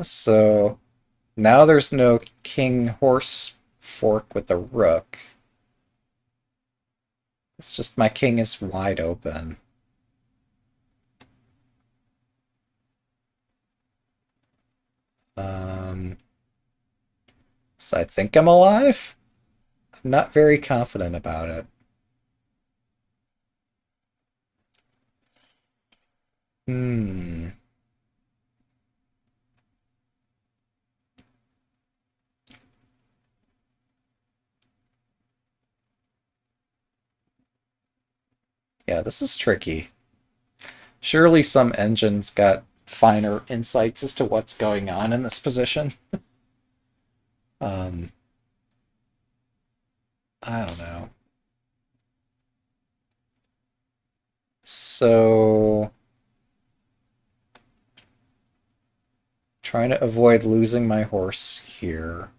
[SPEAKER 1] So now there's no king horse fork with a rook. It's just my king is wide open. So I think I'm alive? I'm not very confident about it. Hmm. Yeah, this is tricky. Surely some engines got finer insights as to what's going on in this position. Um, I don't know. So, trying to avoid losing my horse here.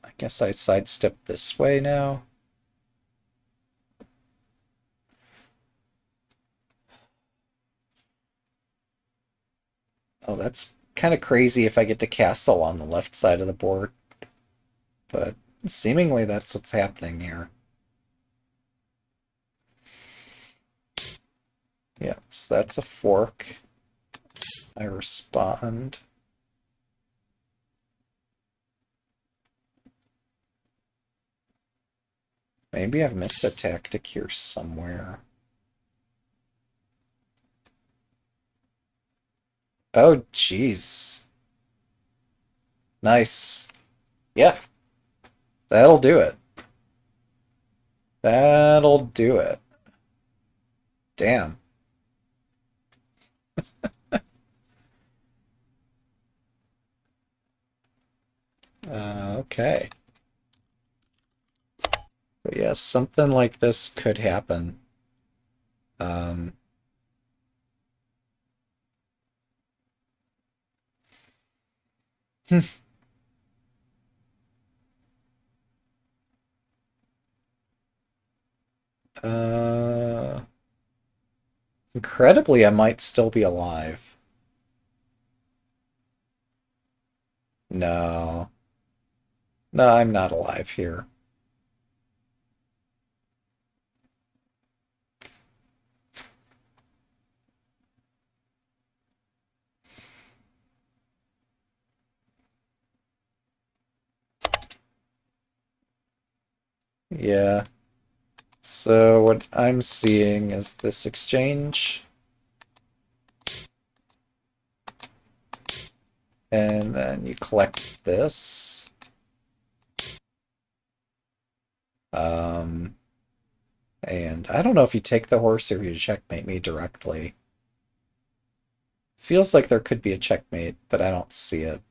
[SPEAKER 1] I guess I sidestep this way now. Oh, that's kind of crazy if I get to castle on the left side of the board. But seemingly that's what's happening here. Yeah, so that's a fork. I respond. Maybe I've missed a tactic here somewhere. Oh, jeez. Nice. Yeah, that'll do it. That'll do it. Damn. Okay. But yeah, something like this could happen. Um, uh, incredibly, I might still be alive. No. No, I'm not alive here. Yeah. So what I'm seeing is this exchange. And then you collect this. Um, and I don't know if you take the horse or you checkmate me directly. Feels like there could be a checkmate, but I don't see it.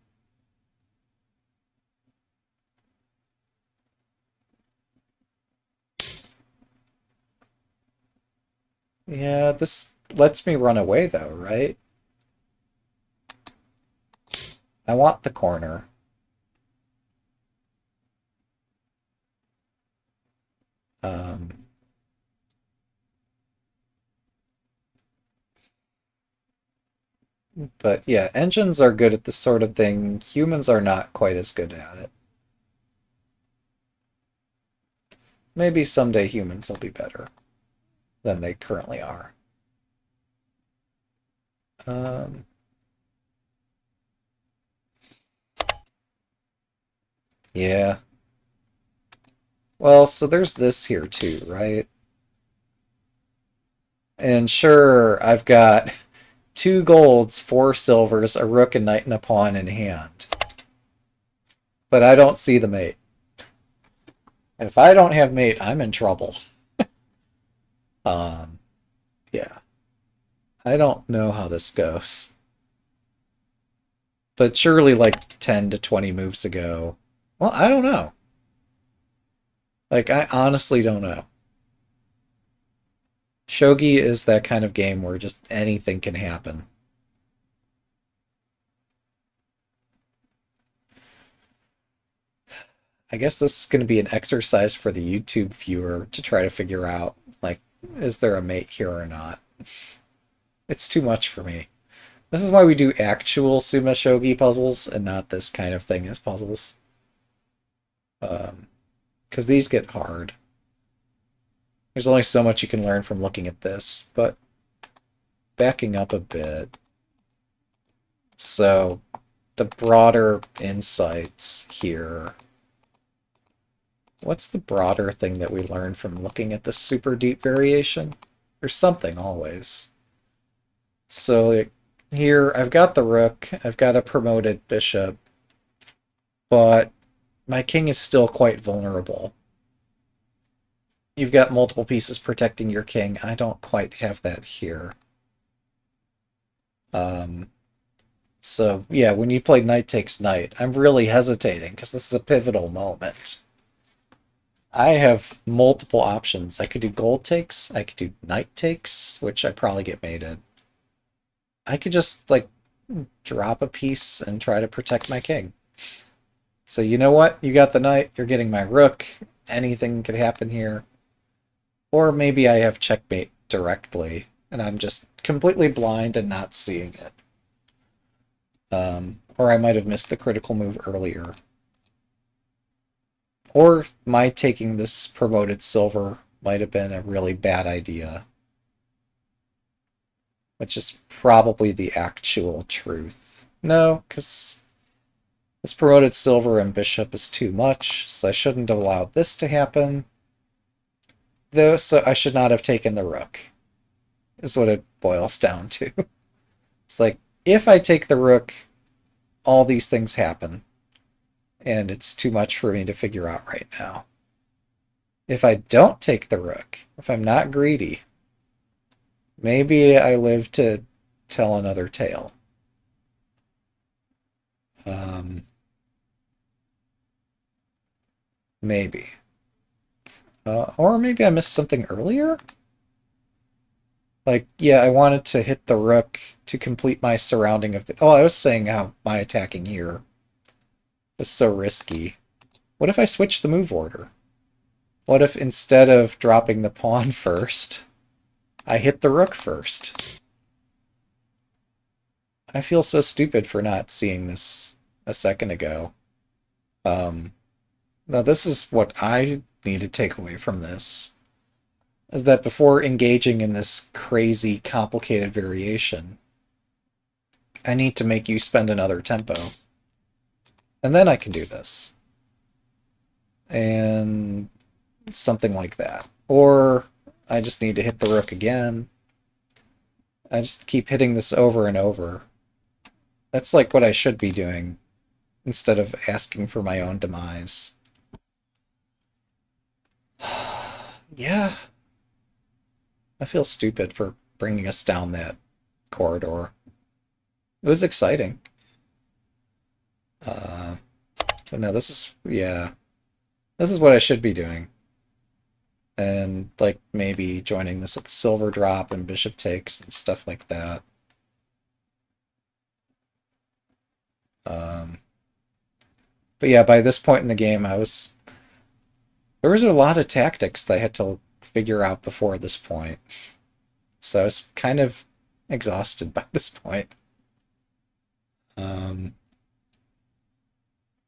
[SPEAKER 1] Yeah, this lets me run away though, right? I want the corner. Um, but yeah, engines are good at this sort of thing. Humans are not quite as good at it. Maybe someday humans will be better than they currently are. Um, yeah. Well, so there's this here too, right? And sure, I've got two golds, four silvers, a rook, a knight, and a pawn in hand. but I don't see the mate. And if I don't have mate, I'm in trouble. Um, yeah. I don't know how this goes. But surely like 10 to 20 moves ago. Well, I don't know. Like, I honestly don't know. Shogi is that kind of game where just anything can happen. I guess this is going to be an exercise for the YouTube viewer to try to figure out, like, is there a mate here or not? It's too much for me. This is why we do actual Suma Shogi puzzles and not this kind of thing as puzzles. Because these get hard. There's only so much you can learn from looking at this, but backing up a bit. So, the broader insights here. What's the broader thing that we learn from looking at the super deep variation? There's something always. So, like, here, I've got the rook, I've got a promoted bishop, but my king is still quite vulnerable. You've got multiple pieces protecting your king. I don't quite have that here. So, yeah, when you play knight takes knight, I'm really hesitating because this is a pivotal moment. I have multiple options. I could do gold takes, I could do knight takes, which I probably get mated. I could just, like, drop a piece and try to protect my king. So you know what? You got the knight, you're getting my rook, anything could happen here. Or maybe I have checkmate directly, and I'm just completely blind and not seeing it. Or I might have missed the critical move earlier. Or my taking this promoted silver might have been a really bad idea. Which is probably the actual truth. No, because this promoted silver and bishop is too much, so I shouldn't have allowed this to happen. Though, so I should not have taken the rook, is what it boils down to. It's like, if I take the rook, all these things happen, and it's too much for me to figure out right now. If I don't take the rook, if I'm not greedy, maybe I live to tell another tale. Maybe. Or maybe I missed something earlier? Like, yeah, I wanted to hit the rook to complete my surrounding of the... Oh, I was saying how my attacking here was so risky. What if I switch the move order? What if instead of dropping the pawn first, I hit the rook first? I feel so stupid for not seeing this a second ago. Now this is what I need to take away from this, is that before engaging in this crazy, complicated variation, I need to make you spend another tempo. And then I can do this. And something like that. Or I just need to hit the rook again. I just keep hitting this over and over. That's like what I should be doing, instead of asking for my own demise. Yeah. I feel stupid for bringing us down that corridor. It was exciting. But no, this is, yeah. This is what I should be doing. And, like, maybe joining this with silver drop and bishop takes and stuff like that. But yeah, by this point in the game, there was a lot of tactics that I had to figure out before this point. So I was kind of exhausted by this point.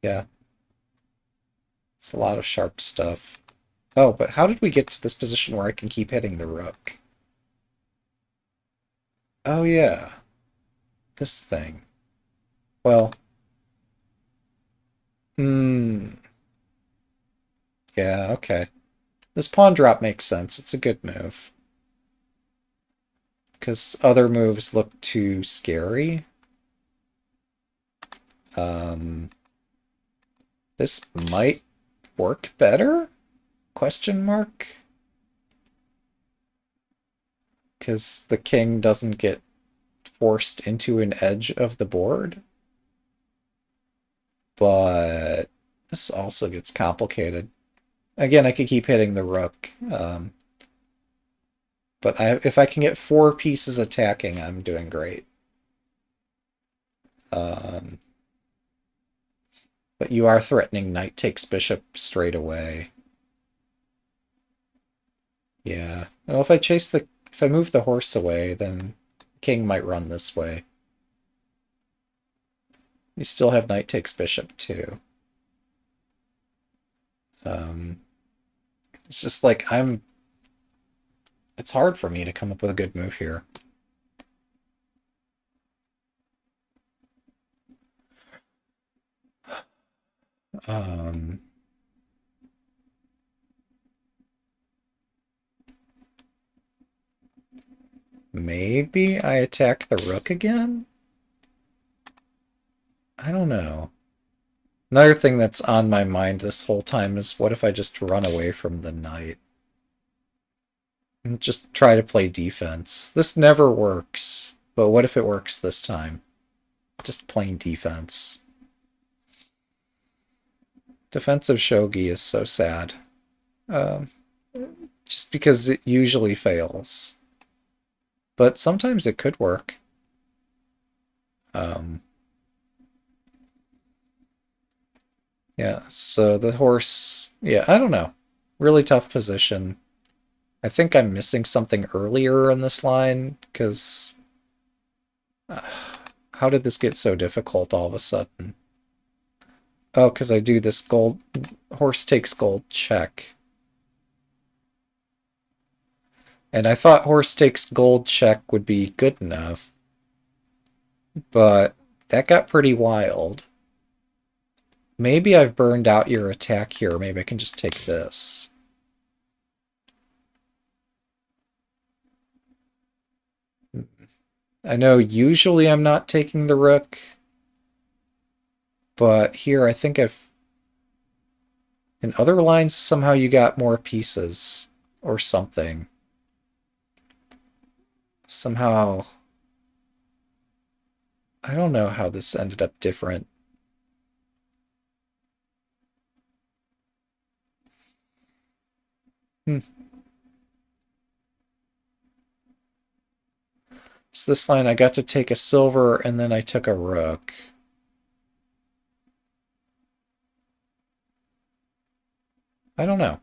[SPEAKER 1] Yeah. It's a lot of sharp stuff. Oh, but how did we get to this position where I can keep hitting the rook? Oh yeah. This thing. Well. Yeah, okay. This pawn drop makes sense. It's a good move. Because other moves look too scary. This might work better? Question mark? Because the king doesn't get forced into an edge of the board. But this also gets complicated. Again, I could keep hitting the rook. But if I can get 4 pieces attacking, I'm doing great. But you are threatening knight takes bishop straight away. Yeah. Well, if I move the horse away, then king might run this way. You still have knight takes bishop too. It's just like it's hard for me to come up with a good move here. Maybe I attack the rook again? I don't know. Another thing that's on my mind this whole time is what if I just run away from the knight? And just try to play defense. This never works, but what if it works this time? Just plain defense. Defensive shogi is so sad. Just because it usually fails. But sometimes it could work. Yeah, so the horse... Yeah, I don't know. Really tough position. I think I'm missing something earlier in this line, because... how did this get so difficult all of a sudden? Oh, because I do this gold... Horse takes gold check. And I thought horse takes gold check would be good enough. But that got pretty wild. Maybe I've burned out your attack here. Maybe I can just take this. I know usually I'm not taking the rook. But here I think I've... In other lines, somehow you got more pieces. Or something. Somehow... I don't know how this ended up different. So this line I got to take a silver and then I took a rook. I don't know.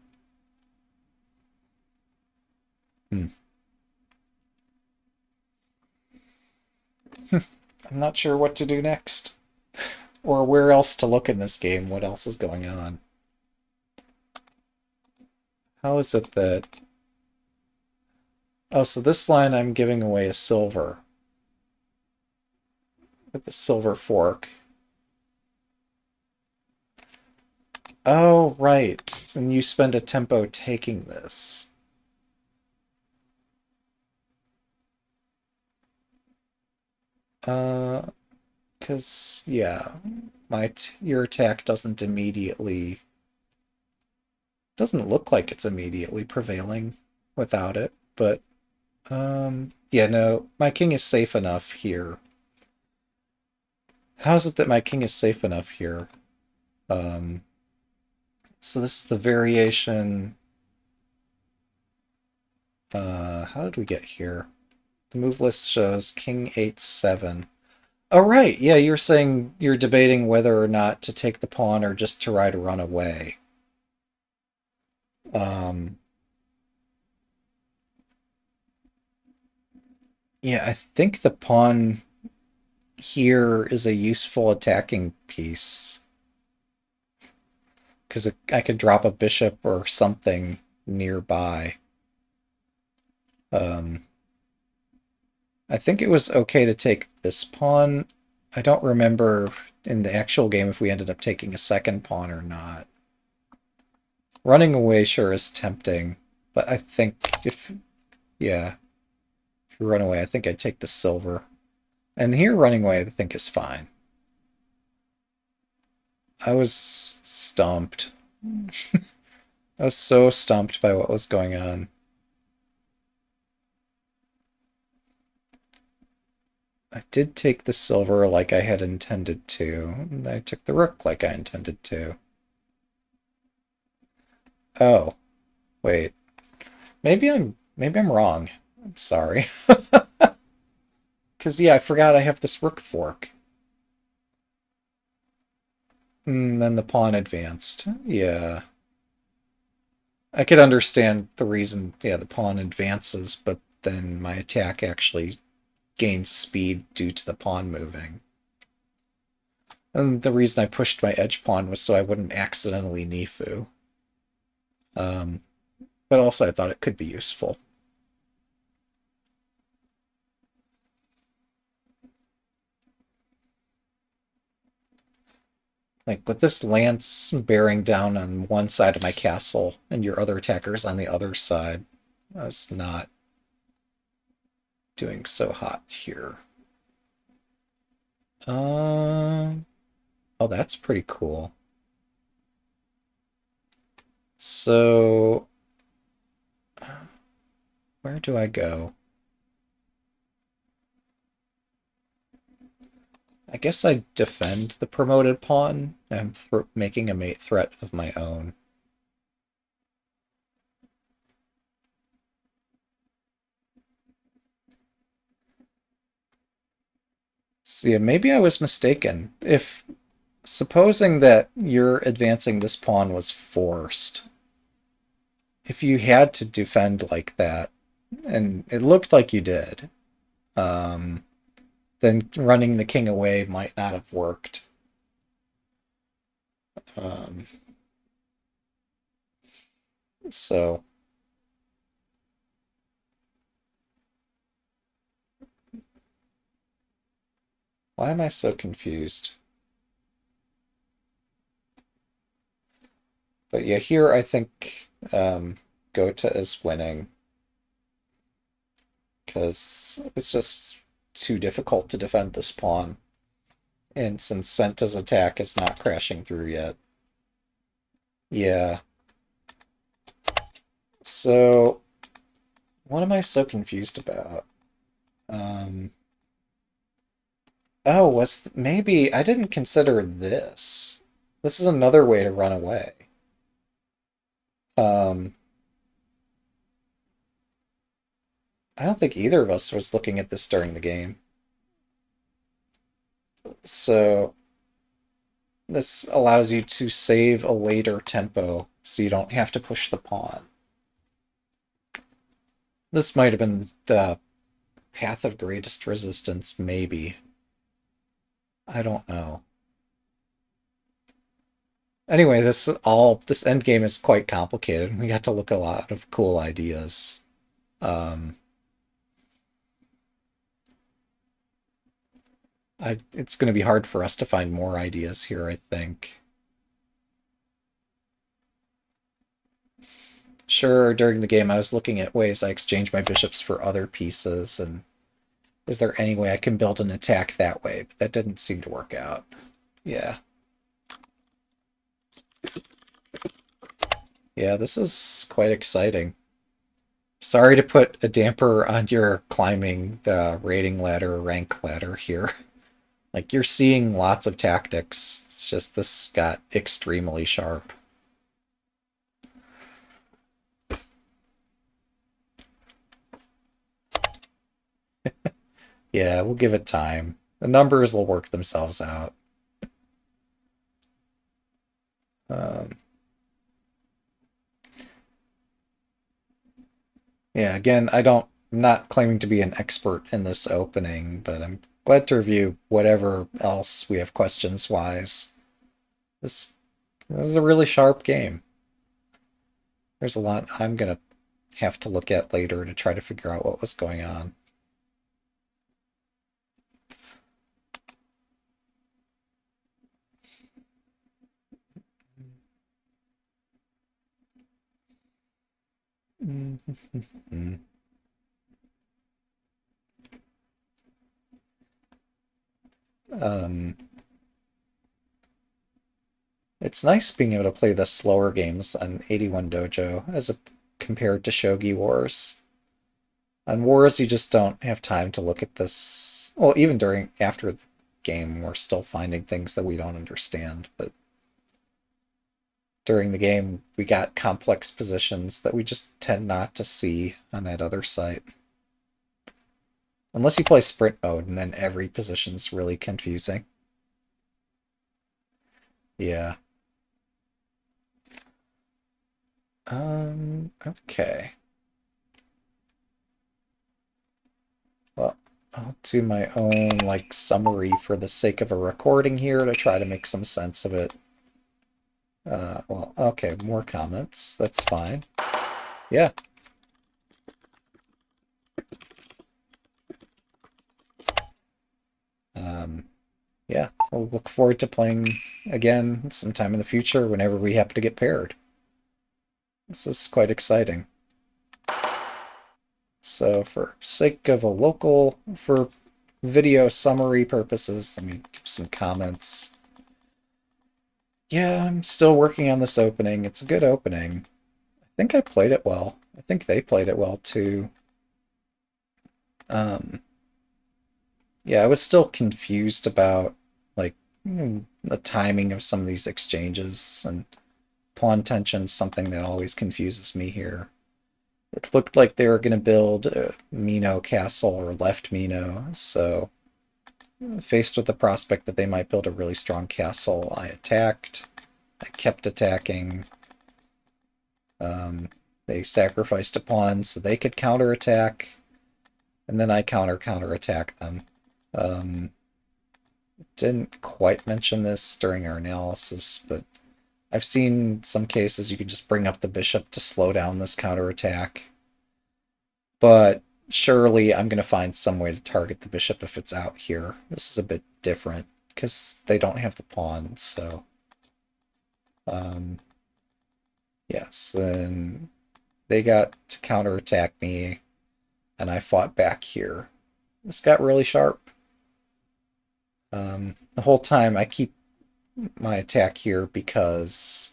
[SPEAKER 1] I'm not sure what to do next. Or where else to look in this game. What else is going on? How is it that... Oh, so this line I'm giving away a silver. With the silver fork. Oh, right. And you spend a tempo taking this. Because, yeah, your attack doesn't immediately... Doesn't look like it's immediately prevailing without it, but, yeah, no, my king is safe enough here. How is it that my king is safe enough here? So this is the variation... how did we get here? The move list shows king 8-7. Oh, right. Yeah, you're saying you're debating whether or not to take the pawn or just to try to run away. Yeah, I think the pawn here is a useful attacking piece. Because I could drop a bishop or something nearby. I think it was okay to take this pawn. I don't remember in the actual game if we ended up taking a second pawn or not. Running away sure is tempting, but I think if you run away, I think I'd take the silver. And here running away I think is fine. I was stumped. I was so stumped by what was going on. I did take the silver like I had intended to, and I took the rook like I intended to. Oh, wait. Maybe I'm wrong. I'm sorry. Because, yeah, I forgot I have this rook fork. And then the pawn advanced. Yeah. I could understand the reason, yeah, the pawn advances, but then my attack actually gains speed due to the pawn moving. And the reason I pushed my edge pawn was so I wouldn't accidentally Nifu. Um, but also I thought it could be useful. Like with this lance bearing down on one side of my castle and your other attackers on the other side, I was not doing so hot here. Oh, that's pretty cool. So, where do I go? I guess I defend the promoted pawn. I'm making a mate threat of my own. So yeah, maybe I was mistaken. If supposing that your advancing this pawn was forced, if you had to defend like that, and it looked like you did, um, then running the king away might not have worked. Um, so why am I so confused? But yeah, here I think Gota is winning because it's just too difficult to defend this pawn. And since Senta's attack is not crashing through yet. Yeah. So, what am I so confused about? Um, oh, maybe I didn't consider this. This is another way to run away. Um, I don't think either of us was looking at this during the game. So, this allows you to save a later tempo so you don't have to push the pawn. This might have been the path of greatest resistance, maybe. I don't know. Anyway, this end game is quite complicated. We got to look at a lot of cool ideas. Um, it's going to be hard for us to find more ideas here, I think. Sure, during the game I was looking at ways I exchange my bishops for other pieces, and is there any way I can build an attack that way? But that didn't seem to work out. Yeah. Yeah, this is quite exciting. Sorry to put a damper on your climbing the rating ladder or rank ladder here. Like, you're seeing lots of tactics. It's just this got extremely sharp. Yeah, we'll give it time. The numbers will work themselves out. Um, yeah, again, I'm not claiming to be an expert in this opening, but I'm glad to review whatever else we have questions-wise. This is a really sharp game. There's a lot I'm gonna have to look at later to try to figure out what was going on. Um, It's nice being able to play the slower games on 81 Dojo compared to Shogi Wars. On Wars, you just don't have time to look at this. Well, even after the game, we're still finding things that we don't understand. But during the game, we got complex positions that we just tend not to see on that other site. Unless you play sprint mode, and then every position's really confusing. Yeah. Okay. Well, I'll do my own, like, summary for the sake of a recording here to try to make some sense of it. Well, okay, more comments. That's fine. Yeah. Yeah, we'll look forward to playing again sometime in the future whenever we happen to get paired. This is quite exciting. So for sake of for video summary purposes, let me give some comments. Yeah, I'm still working on this opening. It's a good opening. I think I played it well. I think they played it well too. Yeah, I was still confused about like the timing of some of these exchanges, and pawn tension's something that always confuses me here. It looked like they were going to build a Mino castle or left Mino, so faced with the prospect that they might build a really strong castle, I attacked. I kept attacking. They sacrificed a pawn so they could counterattack, and then I counterattack them. Didn't quite mention this during our analysis, but I've seen some cases you can just bring up the bishop to slow down this counterattack. But surely I'm going to find some way to target the bishop if it's out here. This is a bit different because they don't have the pawn, so... yes, then they got to counterattack me, and I fought back here. This got really sharp. The whole time I keep my attack here because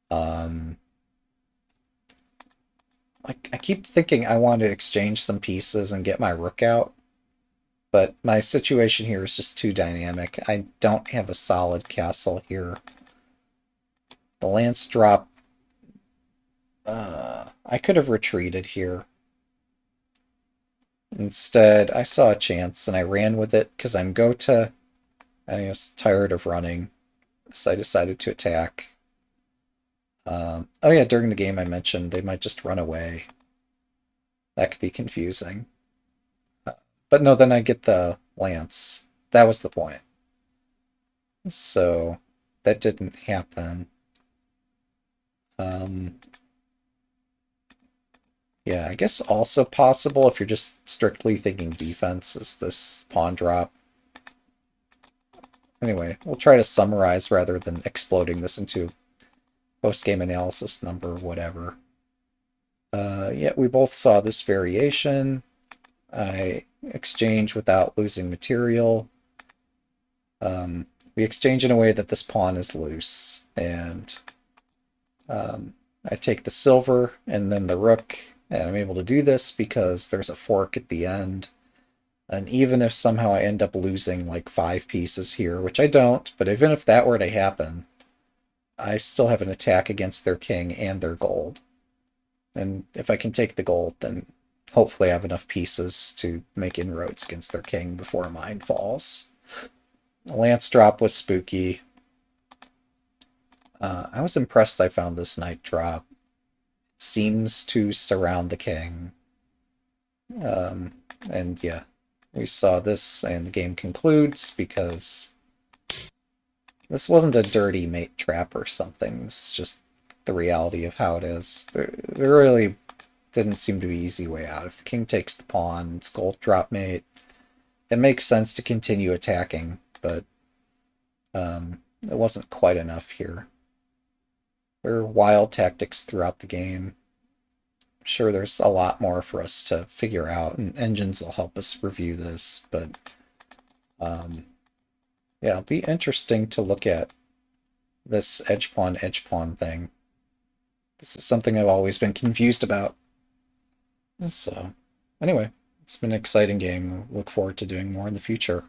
[SPEAKER 1] like I keep thinking I want to exchange some pieces and get my rook out, but my situation here is just too dynamic. I don't have a solid castle here. The lance drop, I could have retreated here. Instead, I saw a chance and I ran with it because I'm Gota and I was tired of running, so I decided to attack. Oh yeah, during the game I mentioned they might just run away. That could be confusing. But no, then I get the lance. That was the point. So that didn't happen. Yeah, I guess also possible if you're just strictly thinking defense is this pawn drop. Anyway, we'll try to summarize rather than exploding this into post-game analysis number, whatever. Yeah, we both saw this variation. I exchange without losing material. We exchange in a way that this pawn is loose, and I take the silver and then the rook, and I'm able to do this because there's a fork at the end. And even if somehow I end up losing like 5 pieces here, which I don't, but even if that were to happen, I still have an attack against their king and their gold. And if I can take the gold, then hopefully I have enough pieces to make inroads against their king before mine falls. The lance drop was spooky. I was impressed I found this knight drop. It seems to surround the king. And yeah, we saw this and the game concludes because this wasn't a dirty mate trap or something. It's just the reality of how it is. There really didn't seem to be an easy way out. If the king takes the pawn, it's gold drop mate. It makes sense to continue attacking, but it wasn't quite enough here. There are wild tactics throughout the game. I'm sure there's a lot more for us to figure out, and engines will help us review this, but yeah, it'll be interesting to look at this edge pawn thing. This is something I've always been confused about. So, anyway, it's been an exciting game. Look forward to doing more in the future.